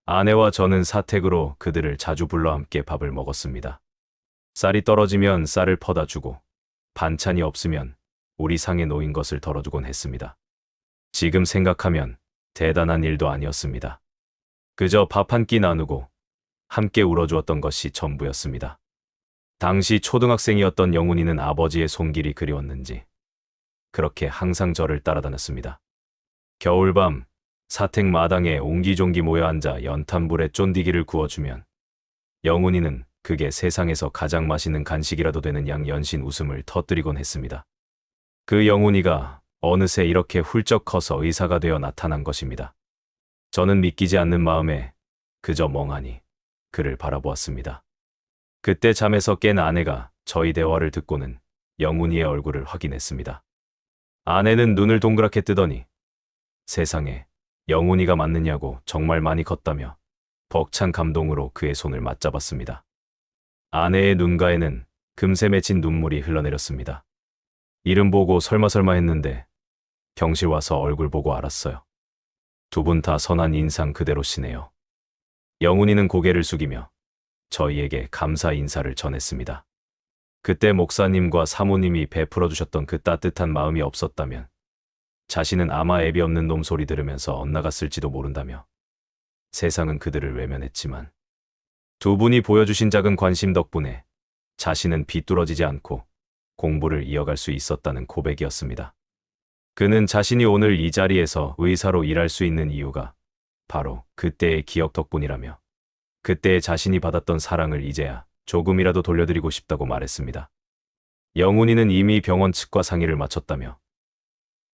아내와 저는 사택으로 그들을 자주 불러 함께 밥을 먹었습니다. 쌀이 떨어지면 쌀을 퍼다 주고 반찬이 없으면 우리 상에 놓인 것을 덜어주곤 했습니다. 지금 생각하면 대단한 일도 아니었습니다. 그저 밥 한 끼 나누고 함께 울어주었던 것이 전부였습니다. 당시 초등학생이었던 영훈이는 아버지의 손길이 그리웠는지 그렇게 항상 저를 따라다녔습니다. 겨울밤 사택 마당에 옹기종기 모여 앉아 연탄불에 쫀디기를 구워주면 영훈이는 그게 세상에서 가장 맛있는 간식이라도 되는 양 연신 웃음을 터뜨리곤 했습니다. 그 영훈이가 어느새 이렇게 훌쩍 커서 의사가 되어 나타난 것입니다. 저는 믿기지 않는 마음에 그저 멍하니 그를 바라보았습니다. 그때 잠에서 깬 아내가 저희 대화를 듣고는 영훈이의 얼굴을 확인했습니다. 아내는 눈을 동그랗게 뜨더니 세상에 영훈이가 맞느냐고 정말 많이 컸다며 벅찬 감동으로 그의 손을 맞잡았습니다. 아내의 눈가에는 금세 맺힌 눈물이 흘러내렸습니다. 이름 보고 설마 했는데 병실 와서 얼굴 보고 알았어요. 두 분 다 선한 인상 그대로시네요. 영훈이는 고개를 숙이며 저희에게 감사 인사를 전했습니다. 그때 목사님과 사모님이 베풀어 주셨던 그 따뜻한 마음이 없었다면 자신은 아마 애비 없는 놈 소리 들으면서 엇나갔을지도 모른다며 세상은 그들을 외면했지만 두 분이 보여주신 작은 관심 덕분에 자신은 비뚤어지지 않고 공부를 이어갈 수 있었다는 고백이었습니다. 그는 자신이 오늘 이 자리에서 의사로 일할 수 있는 이유가 바로 그때의 기억 덕분이라며 그때의 자신이 받았던 사랑을 이제야 조금이라도 돌려드리고 싶다고 말했습니다. 영훈이는 이미 병원 측과 상의를 마쳤다며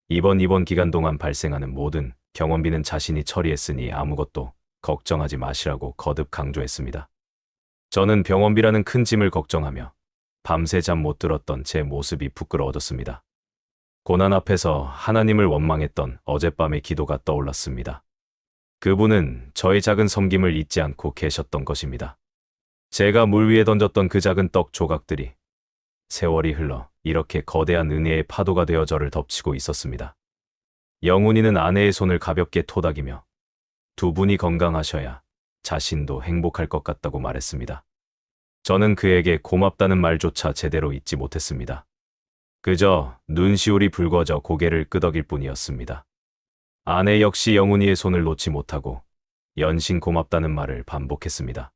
이번 기간 동안 발생하는 모든 병원비는 자신이 처리했으니 아무것도 걱정하지 마시라고 거듭 강조했습니다. 저는 병원비라는 큰 짐을 걱정하며 밤새 잠 못 들었던 제 모습이 부끄러워졌습니다. 고난 앞에서 하나님을 원망했던 어젯밤의 기도가 떠올랐습니다. 그분은 저의 작은 섬김을 잊지 않고 계셨던 것입니다. 제가 물 위에 던졌던 그 작은 떡 조각들이 세월이 흘러 이렇게 거대한 은혜의 파도가 되어 저를 덮치고 있었습니다. 영훈이는 아내의 손을 가볍게 토닥이며 두 분이 건강하셔야 자신도 행복할 것 같다고 말했습니다. 저는 그에게 고맙다는 말조차 제대로 잊지 못했습니다. 그저 눈시울이 붉어져 고개를 끄덕일 뿐이었습니다. 아내 역시 영훈이의 손을 놓지 못하고 연신 고맙다는 말을 반복했습니다.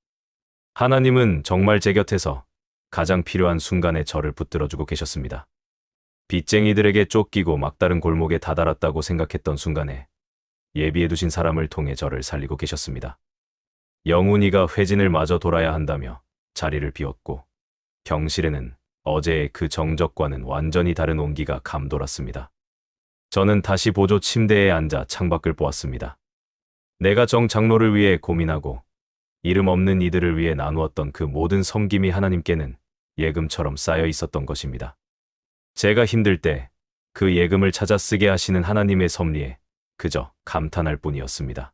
하나님은 정말 제 곁에서 가장 필요한 순간에 저를 붙들어주고 계셨습니다. 빚쟁이들에게 쫓기고 막다른 골목에 다다랐다고 생각했던 순간에 예비해두신 사람을 통해 저를 살리고 계셨습니다. 영훈이가 회진을 마저 돌아야 한다며 자리를 비웠고 병실에는 어제의 그 정적과는 완전히 다른 온기가 감돌았습니다. 저는 다시 보조 침대에 앉아 창밖을 보았습니다. 내가 정 장로를 위해 고민하고 이름 없는 이들을 위해 나누었던 그 모든 섬김이 하나님께는 예금처럼 쌓여 있었던 것입니다. 제가 힘들 때 그 예금을 찾아 쓰게 하시는 하나님의 섭리에 그저 감탄할 뿐이었습니다.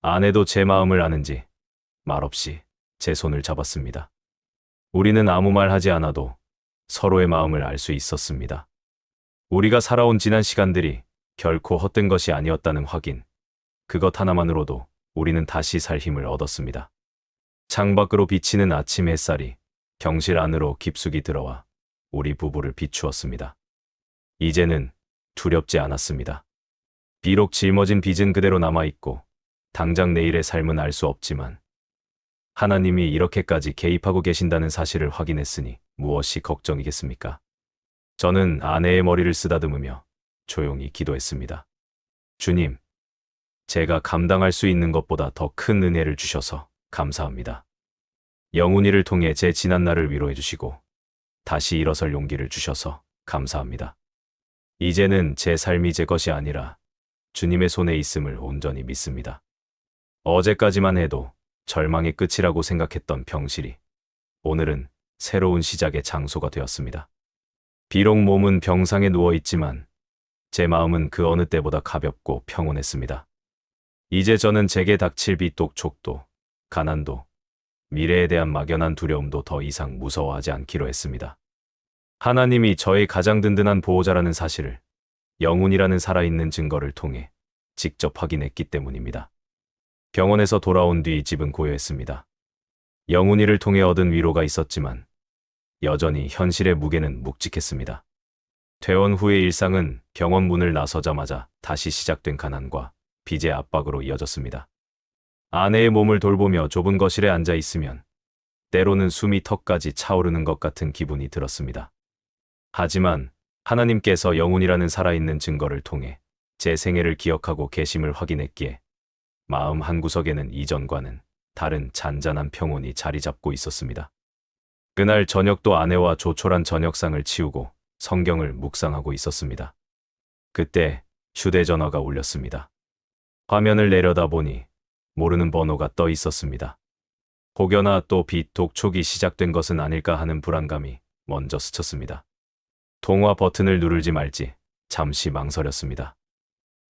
아내도 제 마음을 아는지 말없이 제 손을 잡았습니다. 우리는 아무 말 하지 않아도 서로의 마음을 알 수 있었습니다. 우리가 살아온 지난 시간들이 결코 헛된 것이 아니었다는 확인, 그것 하나만으로도 우리는 다시 살 힘을 얻었습니다. 창밖으로 비치는 아침 햇살이 병실 안으로 깊숙이 들어와 우리 부부를 비추었습니다. 이제는 두렵지 않았습니다. 비록 짊어진 빚은 그대로 남아있고 당장 내일의 삶은 알 수 없지만 하나님이 이렇게까지 개입하고 계신다는 사실을 확인했으니 무엇이 걱정이겠습니까? 저는 아내의 머리를 쓰다듬으며 조용히 기도했습니다. 주님, 제가 감당할 수 있는 것보다 더 큰 은혜를 주셔서 감사합니다. 영훈이를 통해 제 지난날을 위로해 주시고 다시 일어설 용기를 주셔서 감사합니다. 이제는 제 삶이 제 것이 아니라 주님의 손에 있음을 온전히 믿습니다. 어제까지만 해도 절망의 끝이라고 생각했던 병실이 오늘은 새로운 시작의 장소가 되었습니다. 비록 몸은 병상에 누워있지만 제 마음은 그 어느 때보다 가볍고 평온했습니다. 이제 저는 제게 닥칠 비독 촉도, 가난도, 미래에 대한 막연한 두려움도 더 이상 무서워하지 않기로 했습니다. 하나님이 저의 가장 든든한 보호자라는 사실을 영훈이라는 살아있는 증거를 통해 직접 확인했기 때문입니다. 병원에서 돌아온 뒤 집은 고요했습니다. 영훈이를 통해 얻은 위로가 있었지만 여전히 현실의 무게는 묵직했습니다. 퇴원 후의 일상은 병원 문을 나서자마자 다시 시작된 가난과 빚의 압박으로 이어졌습니다. 아내의 몸을 돌보며 좁은 거실에 앉아 있으면 때로는 숨이 턱까지 차오르는 것 같은 기분이 들었습니다. 하지만 하나님께서 영훈이라는 살아있는 증거를 통해 제 생애를 기억하고 계심을 확인했기에 마음 한구석에는 이전과는 다른 잔잔한 평온이 자리 잡고 있었습니다. 그날 저녁도 아내와 조촐한 저녁상을 치우고 성경을 묵상하고 있었습니다. 그때 휴대전화가 울렸습니다. 화면을 내려다보니 모르는 번호가 떠 있었습니다. 혹여나 또 빚 독촉이 시작된 것은 아닐까 하는 불안감이 먼저 스쳤습니다. 통화 버튼을 누르지 말지 잠시 망설였습니다.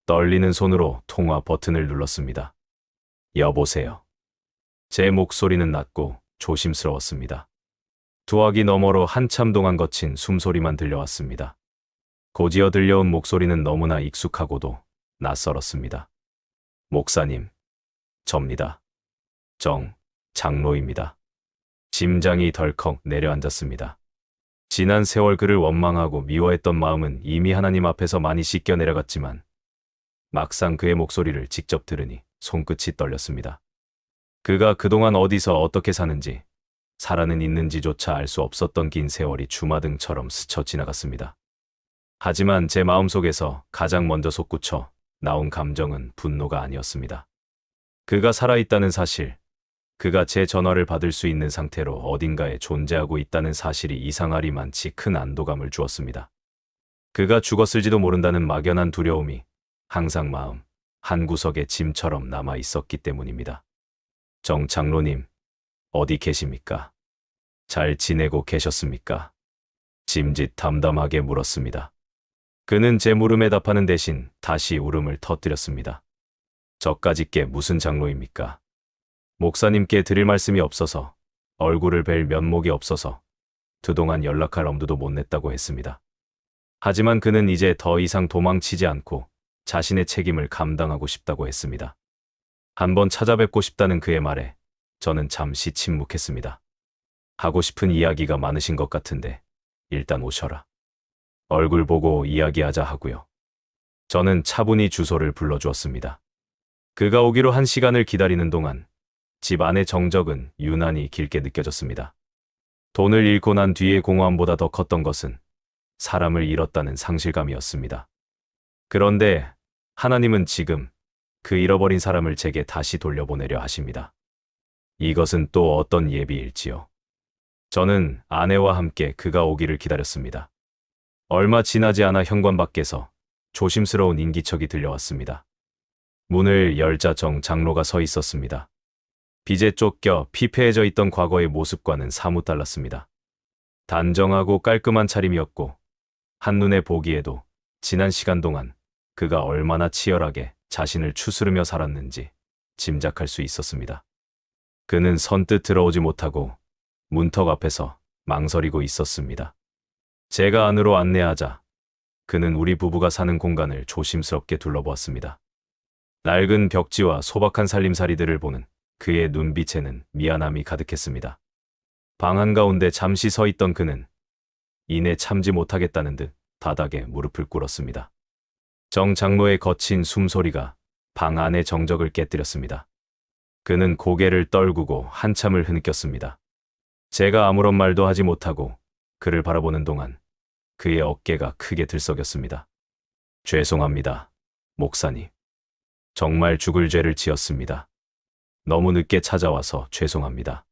떨리는 손으로 통화 버튼을 눌렀습니다. 여보세요. 제 목소리는 낮고 조심스러웠습니다. 두화기 너머로 한참 동안 거친 숨소리만 들려왔습니다. 곧이어 들려온 목소리는 너무나 익숙하고도 낯설었습니다. 목사님, 접니다. 장로입니다. 심장이 덜컥 내려앉았습니다. 지난 세월 그를 원망하고 미워했던 마음은 이미 하나님 앞에서 많이 씻겨 내려갔지만 막상 그의 목소리를 직접 들으니 손끝이 떨렸습니다. 그가 그동안 어디서 어떻게 사는지, 살아는 있는지조차 알 수 없었던 긴 세월이 주마등처럼 스쳐 지나갔습니다. 하지만 제 마음속에서 가장 먼저 솟구쳐 나온 감정은 분노가 아니었습니다. 그가 살아있다는 사실, 그가 제 전화를 받을 수 있는 상태로 어딘가에 존재하고 있다는 사실이 이상하리만치 큰 안도감을 주었습니다. 그가 죽었을지도 모른다는 막연한 두려움이 항상 마음 한구석에 짐처럼 남아 있었기 때문입니다. 정 장로님, 어디 계십니까? 잘 지내고 계셨습니까? 짐짓 담담하게 물었습니다. 그는 제 물음에 답하는 대신 다시 울음을 터뜨렸습니다. 저까짓 게 무슨 장로입니까? 목사님께 드릴 말씀이 없어서, 얼굴을 뵐 면목이 없어서 그동안 연락할 엄두도 못 냈다고 했습니다. 하지만 그는 이제 더 이상 도망치지 않고 자신의 책임을 감당하고 싶다고 했습니다. 한번 찾아뵙고 싶다는 그의 말에 저는 잠시 침묵했습니다. 하고 싶은 이야기가 많으신 것 같은데 일단 오셔라. 얼굴 보고 이야기하자 하고요. 저는 차분히 주소를 불러주었습니다. 그가 오기로 한 시간을 기다리는 동안 집 안의 정적은 유난히 길게 느껴졌습니다. 돈을 잃고 난 뒤의 공허함보다 더 컸던 것은 사람을 잃었다는 상실감이었습니다. 그런데 하나님은 지금 그 잃어버린 사람을 제게 다시 돌려보내려 하십니다. 이것은 또 어떤 예비일지요. 저는 아내와 함께 그가 오기를 기다렸습니다. 얼마 지나지 않아 현관 밖에서 조심스러운 인기척이 들려왔습니다. 문을 열자 정 장로가 서 있었습니다. 빚에 쫓겨 피폐해져 있던 과거의 모습과는 사뭇 달랐습니다. 단정하고 깔끔한 차림이었고 한눈에 보기에도 지난 시간 동안 그가 얼마나 치열하게 자신을 추스르며 살았는지 짐작할 수 있었습니다. 그는 선뜻 들어오지 못하고 문턱 앞에서 망설이고 있었습니다. 제가 안으로 안내하자 그는 우리 부부가 사는 공간을 조심스럽게 둘러보았습니다. 낡은 벽지와 소박한 살림살이들을 보는 그의 눈빛에는 미안함이 가득했습니다. 방 한가운데 잠시 서 있던 그는 이내 참지 못하겠다는 듯 바닥에 무릎을 꿇었습니다. 정 장로의 거친 숨소리가 방 안의 정적을 깨뜨렸습니다. 그는 고개를 떨구고 한참을 흐느꼈습니다. 제가 아무런 말도 하지 못하고 그를 바라보는 동안 그의 어깨가 크게 들썩였습니다. 죄송합니다, 목사님. 정말 죽을 죄를 지었습니다. 너무 늦게 찾아와서 죄송합니다.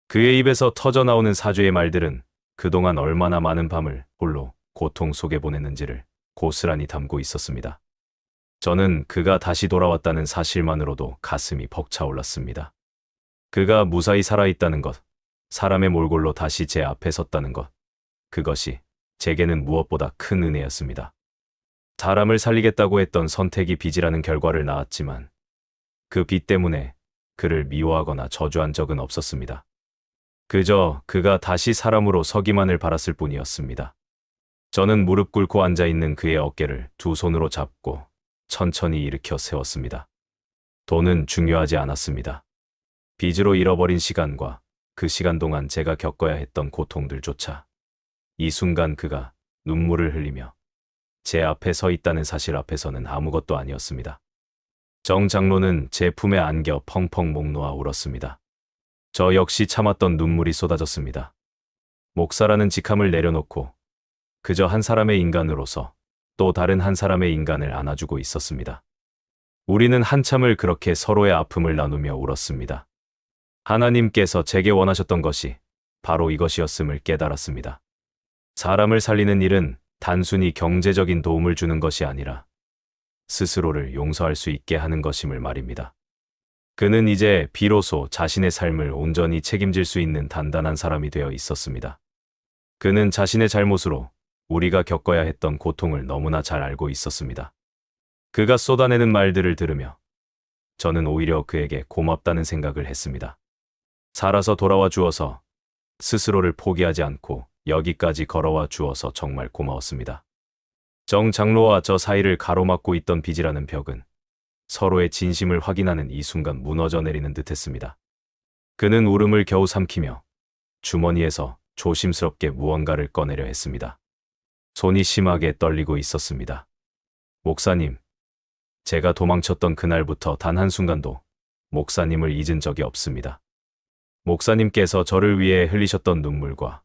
그의 입에서 터져나오는 사죄의 말들은 그동안 얼마나 많은 밤을 홀로 고통 속에 보냈는지를 고스란히 담고 있었습니다. 저는 그가 다시 돌아왔다는 사실만으로도 가슴이 벅차올랐습니다. 그가 무사히 살아있다는 것, 사람의 몰골로 다시 제 앞에 섰다는 것, 그것이 제게는 무엇보다 큰 은혜였습니다. 사람을 살리겠다고 했던 선택이 빚이라는 결과를 낳았지만 그 빚 때문에 그를 미워하거나 저주한 적은 없었습니다. 그저 그가 다시 사람으로 서기만을 바랐을 뿐이었습니다. 저는 무릎 꿇고 앉아있는 그의 어깨를 두 손으로 잡고 천천히 일으켜 세웠습니다. 돈은 중요하지 않았습니다. 빚으로 잃어버린 시간과 그 시간 동안 제가 겪어야 했던 고통들조차. 이 순간 그가 눈물을 흘리며 제 앞에 서 있다는 사실 앞에서는 아무것도 아니었습니다. 정 장로는 제 품에 안겨 펑펑 목 놓아 울었습니다. 저 역시 참았던 눈물이 쏟아졌습니다. 목사라는 직함을 내려놓고 그저 한 사람의 인간으로서 또 다른 한 사람의 인간을 안아주고 있었습니다. 우리는 한참을 그렇게 서로의 아픔을 나누며 울었습니다. 하나님께서 제게 원하셨던 것이 바로 이것이었음을 깨달았습니다. 사람을 살리는 일은 단순히 경제적인 도움을 주는 것이 아니라 스스로를 용서할 수 있게 하는 것임을 말입니다. 그는 이제 비로소 자신의 삶을 온전히 책임질 수 있는 단단한 사람이 되어 있었습니다. 그는 자신의 잘못으로 우리가 겪어야 했던 고통을 너무나 잘 알고 있었습니다. 그가 쏟아내는 말들을 들으며 저는 오히려 그에게 고맙다는 생각을 했습니다. 살아서 돌아와 주어서 스스로를 포기하지 않고 여기까지 걸어와 주어서 정말 고마웠습니다. 정 장로와 저 사이를 가로막고 있던 빚이라는 벽은 서로의 진심을 확인하는 이 순간 무너져 내리는 듯했습니다. 그는 울음을 겨우 삼키며 주머니에서 조심스럽게 무언가를 꺼내려 했습니다. 손이 심하게 떨리고 있었습니다. 목사님, 제가 도망쳤던 그날부터 단 한순간도 목사님을 잊은 적이 없습니다. 목사님께서 저를 위해 흘리셨던 눈물과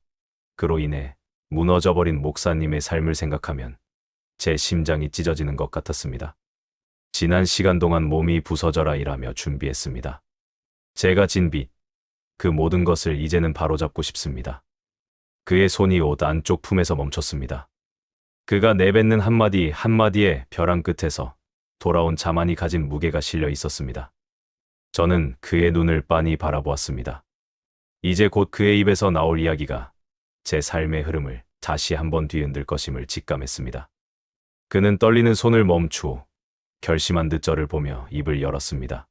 그로 인해 무너져버린 목사님의 삶을 생각하면 제 심장이 찢어지는 것 같았습니다. 지난 시간 동안 몸이 부서져라 일하며 준비했습니다. 제가 진 빚, 그 모든 것을 이제는 바로잡고 싶습니다. 그의 손이 옷 안쪽 품에서 멈췄습니다. 그가 내뱉는 한마디 한마디에 벼랑 끝에서 돌아온 자만이 가진 무게가 실려 있었습니다. 저는 그의 눈을 빤히 바라보았습니다. 이제 곧 그의 입에서 나올 이야기가 제 삶의 흐름을 다시 한번 뒤흔들 것임을 직감했습니다. 그는 떨리는 손을 멈추어 결심한 듯 저를 보며 입을 열었습니다.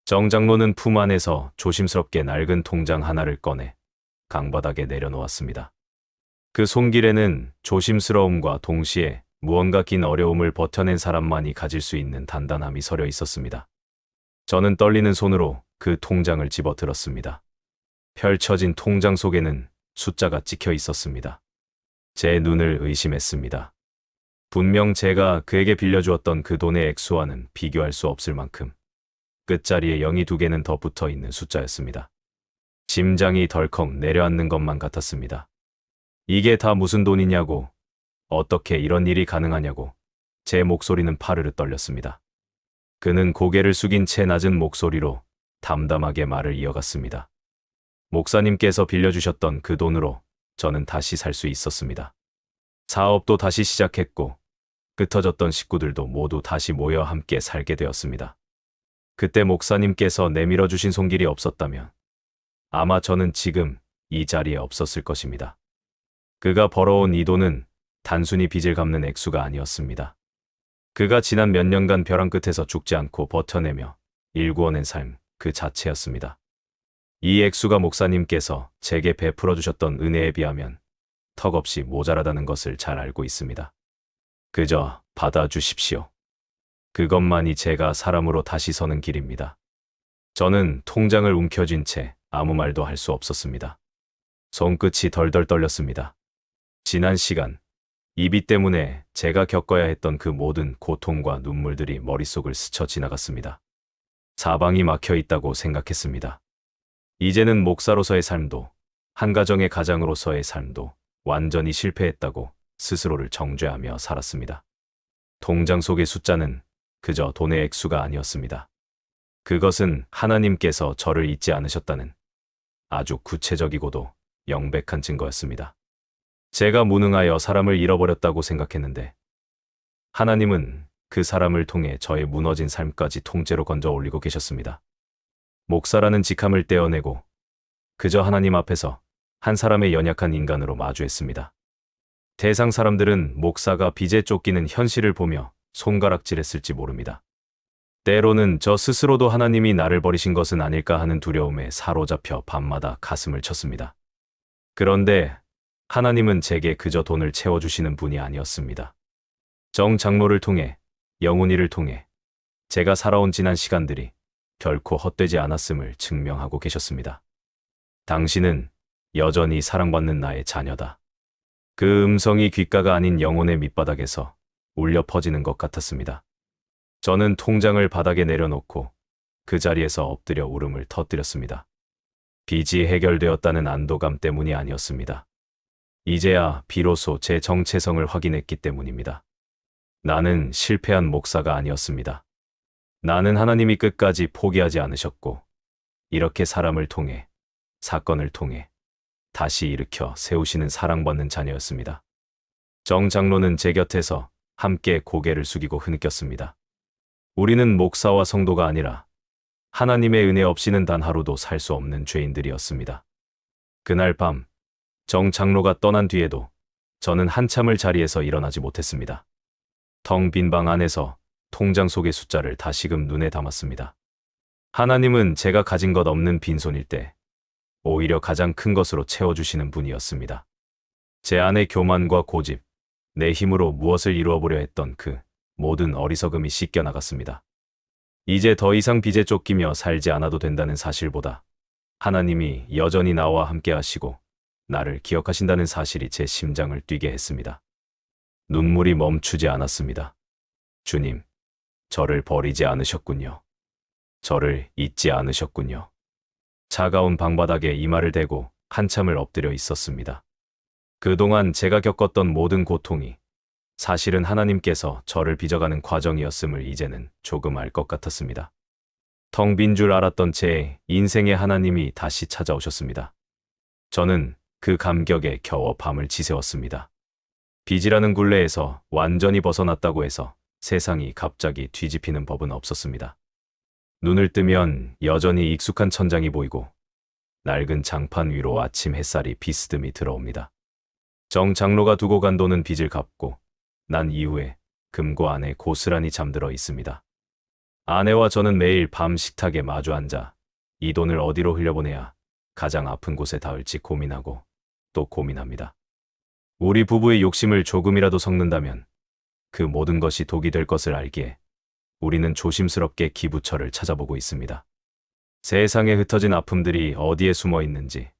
정 장로는 품 안에서 조심스럽게 낡은 통장 하나를 꺼내 강바닥에 내려놓았습니다. 그 손길에는 조심스러움과 동시에 무언가 긴 어려움을 버텨낸 사람만이 가질 수 있는 단단함이 서려 있었습니다. 저는 떨리는 손으로 그 통장을 집어들었습니다. 펼쳐진 통장 속에는 숫자가 찍혀 있었습니다. 제 눈을 의심했습니다. 분명 제가 그에게 빌려주었던 그 돈의 액수와는 비교할 수 없을 만큼 끝자리에 0이 2개는 더 붙어 있는 숫자였습니다. 심장이 덜컥 내려앉는 것만 같았습니다. 이게 다 무슨 돈이냐고, 어떻게 이런 일이 가능하냐고 제 목소리는 파르르 떨렸습니다. 그는 고개를 숙인 채 낮은 목소리로 담담하게 말을 이어갔습니다. 목사님께서 빌려주셨던 그 돈으로 저는 다시 살 수 있었습니다. 사업도 다시 시작했고 흩어졌던 식구들도 모두 다시 모여 함께 살게 되었습니다. 그때 목사님께서 내밀어 주신 손길이 없었다면 아마 저는 지금 이 자리에 없었을 것입니다. 그가 벌어온 이 돈은 단순히 빚을 갚는 액수가 아니었습니다. 그가 지난 몇 년간 벼랑 끝에서 죽지 않고 버텨내며 일구어낸 삶 그 자체였습니다. 이 액수가 목사님께서 제게 베풀어 주셨던 은혜에 비하면 턱없이 모자라다는 것을 잘 알고 있습니다. 그저 받아주십시오. 그것만이 제가 사람으로 다시 서는 길입니다. 저는 통장을 움켜쥔 채 아무 말도 할 수 없었습니다. 손끝이 덜덜 떨렸습니다. 지난 시간, 이 빚 때문에 제가 겪어야 했던 그 모든 고통과 눈물들이 머릿속을 스쳐 지나갔습니다. 사방이 막혀 있다고 생각했습니다. 이제는 목사로서의 삶도, 한 가정의 가장으로서의 삶도 완전히 실패했다고 스스로를 정죄하며 살았습니다. 통장 속의 숫자는 그저 돈의 액수가 아니었습니다. 그것은 하나님께서 저를 잊지 않으셨다는 아주 구체적이고도 명백한 증거였습니다. 제가 무능하여 사람을 잃어버렸다고 생각했는데 하나님은 그 사람을 통해 저의 무너진 삶까지 통째로 건져 올리고 계셨습니다. 목사라는 직함을 떼어내고 그저 하나님 앞에서 한 사람의 연약한 인간으로 마주했습니다. 대상 사람들은 목사가 빚에 쫓기는 현실을 보며 손가락질했을지 모릅니다. 때로는 저 스스로도 하나님이 나를 버리신 것은 아닐까 하는 두려움에 사로잡혀 밤마다 가슴을 쳤습니다. 그런데 하나님은 제게 그저 돈을 채워주시는 분이 아니었습니다. 정 장로를 통해, 영훈이를 통해 제가 살아온 지난 시간들이 결코 헛되지 않았음을 증명하고 계셨습니다. 당신은 여전히 사랑받는 나의 자녀다. 그 음성이 귓가가 아닌 영혼의 밑바닥에서 울려 퍼지는 것 같았습니다. 저는 통장을 바닥에 내려놓고 그 자리에서 엎드려 울음을 터뜨렸습니다. 빚이 해결되었다는 안도감 때문이 아니었습니다. 이제야 비로소 제 정체성을 확인했기 때문입니다. 나는 실패한 목사가 아니었습니다. 나는 하나님이 끝까지 포기하지 않으셨고, 이렇게 사람을 통해, 사건을 통해 다시 일으켜 세우시는 사랑받는 자녀였습니다. 정 장로는 제 곁에서 함께 고개를 숙이고 흐느꼈습니다. 우리는 목사와 성도가 아니라 하나님의 은혜 없이는 단 하루도 살 수 없는 죄인들이었습니다. 그날 밤, 정 장로가 떠난 뒤에도 저는 한참을 자리에서 일어나지 못했습니다. 텅 빈 방 안에서 통장 속의 숫자를 다시금 눈에 담았습니다. 하나님은 제가 가진 것 없는 빈손일 때 오히려 가장 큰 것으로 채워주시는 분이었습니다. 제 안의 교만과 고집, 내 힘으로 무엇을 이루어보려 했던 그 모든 어리석음이 씻겨나갔습니다. 이제 더 이상 빚에 쫓기며 살지 않아도 된다는 사실보다 하나님이 여전히 나와 함께 하시고 나를 기억하신다는 사실이 제 심장을 뛰게 했습니다. 눈물이 멈추지 않았습니다. 주님, 저를 버리지 않으셨군요. 저를 잊지 않으셨군요. 차가운 방바닥에 이마를 대고 한참을 엎드려 있었습니다. 그동안 제가 겪었던 모든 고통이 사실은 하나님께서 저를 빚어가는 과정이었음을 이제는 조금 알 것 같았습니다. 텅 빈 줄 알았던 제 인생의 하나님이 다시 찾아오셨습니다. 저는 그 감격에 겨워 밤을 지새웠습니다. 빚이라는 굴레에서 완전히 벗어났다고 해서 세상이 갑자기 뒤집히는 법은 없었습니다. 눈을 뜨면 여전히 익숙한 천장이 보이고 낡은 장판 위로 아침 햇살이 비스듬히 들어옵니다. 정 장로가 두고 간 돈은 빚을 갚고 난 이후에 금고 안에 고스란히 잠들어 있습니다. 아내와 저는 매일 밤 식탁에 마주 앉아 이 돈을 어디로 흘려보내야 가장 아픈 곳에 닿을지 고민하고 또 고민합니다. 우리 부부의 욕심을 조금이라도 섞는다면 그 모든 것이 독이 될 것을 알기에 우리는 조심스럽게 기부처를 찾아보고 있습니다. 세상에 흩어진 아픔들이 어디에 숨어 있는지,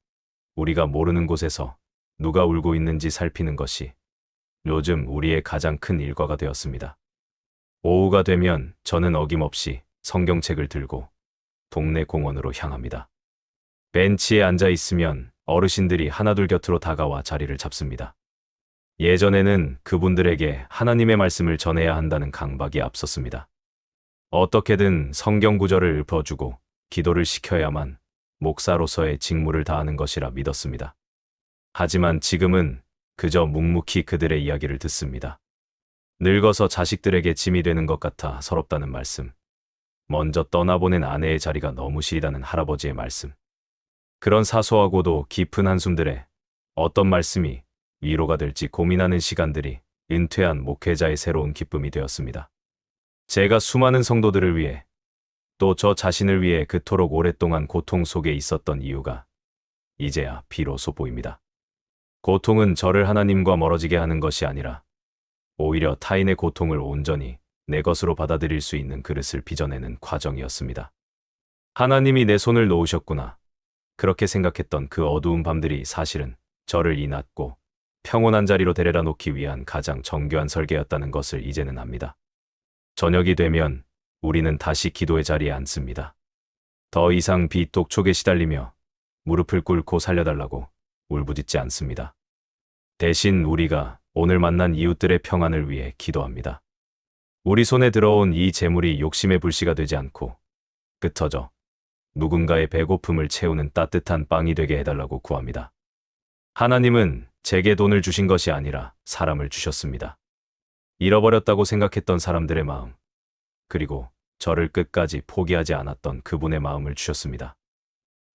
우리가 모르는 곳에서 누가 울고 있는지 살피는 것이 요즘 우리의 가장 큰 일과가 되었습니다. 오후가 되면 저는 어김없이 성경책을 들고 동네 공원으로 향합니다. 벤치에 앉아 있으면 어르신들이 하나둘 곁으로 다가와 자리를 잡습니다. 예전에는 그분들에게 하나님의 말씀을 전해야 한다는 강박이 앞섰습니다. 어떻게든 성경 구절을 읊어주고 기도를 시켜야만 목사로서의 직무를 다하는 것이라 믿었습니다. 하지만 지금은 그저 묵묵히 그들의 이야기를 듣습니다. 늙어서 자식들에게 짐이 되는 것 같아 서럽다는 말씀, 먼저 떠나보낸 아내의 자리가 너무 시리다는 할아버지의 말씀, 그런 사소하고도 깊은 한숨들에 어떤 말씀이 위로가 될지 고민하는 시간들이 은퇴한 목회자의 새로운 기쁨이 되었습니다. 제가 수많은 성도들을 위해 또 저 자신을 위해 그토록 오랫동안 고통 속에 있었던 이유가 이제야 비로소 보입니다. 고통은 저를 하나님과 멀어지게 하는 것이 아니라 오히려 타인의 고통을 온전히 내 것으로 받아들일 수 있는 그릇을 빚어내는 과정이었습니다. 하나님이 내 손을 놓으셨구나. 그렇게 생각했던 그 어두운 밤들이 사실은 저를 이 낮고 평온한 자리로 데려다 놓기 위한 가장 정교한 설계였다는 것을 이제는 압니다. 저녁이 되면 우리는 다시 기도의 자리에 앉습니다. 더 이상 빚 독촉에 시달리며 무릎을 꿇고 살려달라고 울부짖지 않습니다. 대신 우리가 오늘 만난 이웃들의 평안을 위해 기도합니다. 우리 손에 들어온 이 재물이 욕심의 불씨가 되지 않고 흩어져 누군가의 배고픔을 채우는 따뜻한 빵이 되게 해달라고 구합니다. 하나님은 제게 돈을 주신 것이 아니라 사람을 주셨습니다. 잃어버렸다고 생각했던 사람들의 마음, 그리고 저를 끝까지 포기하지 않았던 그분의 마음을 주셨습니다.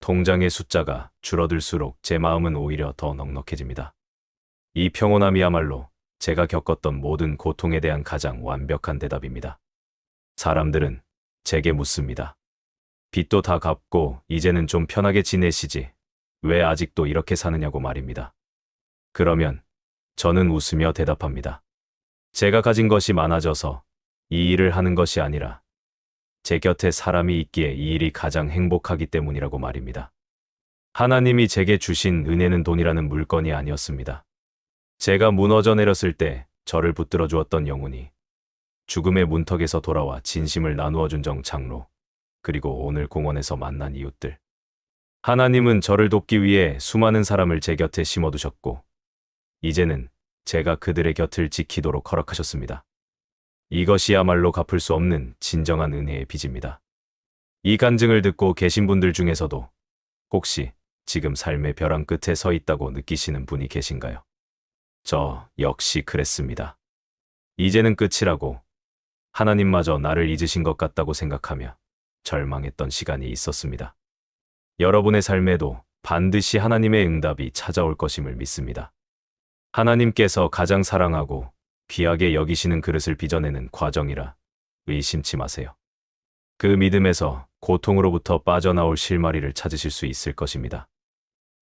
통장의 숫자가 줄어들수록 제 마음은 오히려 더 넉넉해집니다. 이 평온함이야말로 제가 겪었던 모든 고통에 대한 가장 완벽한 대답입니다. 사람들은 제게 묻습니다. 빚도 다 갚고 이제는 좀 편하게 지내시지 왜 아직도 이렇게 사느냐고 말입니다. 그러면 저는 웃으며 대답합니다. 제가 가진 것이 많아져서 이 일을 하는 것이 아니라 제 곁에 사람이 있기에 이 일이 가장 행복하기 때문이라고 말입니다. 하나님이 제게 주신 은혜는 돈이라는 물건이 아니었습니다. 제가 무너져 내렸을 때 저를 붙들어 주었던 영혼이, 죽음의 문턱에서 돌아와 진심을 나누어 준 정장로, 그리고 오늘 공원에서 만난 이웃들. 하나님은 저를 돕기 위해 수많은 사람을 제 곁에 심어두셨고, 이제는 제가 그들의 곁을 지키도록 허락하셨습니다. 이것이야말로 갚을 수 없는 진정한 은혜의 빚입니다. 이 간증을 듣고 계신 분들 중에서도 혹시 지금 삶의 벼랑 끝에 서 있다고 느끼시는 분이 계신가요? 저 역시 그랬습니다. 이제는 끝이라고, 하나님마저 나를 잊으신 것 같다고 생각하며 절망했던 시간이 있었습니다. 여러분의 삶에도 반드시 하나님의 응답이 찾아올 것임을 믿습니다. 하나님께서 가장 사랑하고 귀하게 여기시는 그릇을 빚어내는 과정이라 의심치 마세요. 그 믿음에서 고통으로부터 빠져나올 실마리를 찾으실 수 있을 것입니다.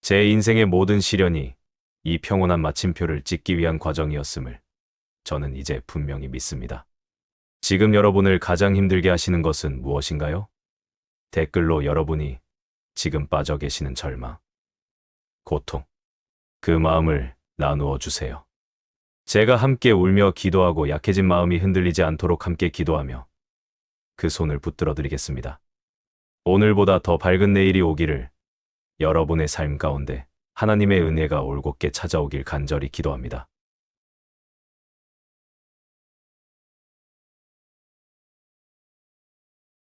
제 인생의 모든 시련이 이 평온한 마침표를 찍기 위한 과정이었음을 저는 이제 분명히 믿습니다. 지금 여러분을 가장 힘들게 하시는 것은 무엇인가요? 댓글로 여러분이 지금 빠져 계시는 절망, 고통, 그 마음을 나누어 주세요. 제가 함께 울며 기도하고 약해진 마음이 흔들리지 않도록 함께 기도하며 그 손을 붙들어 드리겠습니다. 오늘보다 더 밝은 내일이 오기를, 여러분의 삶 가운데 하나님의 은혜가 올곧게 찾아오길 간절히 기도합니다.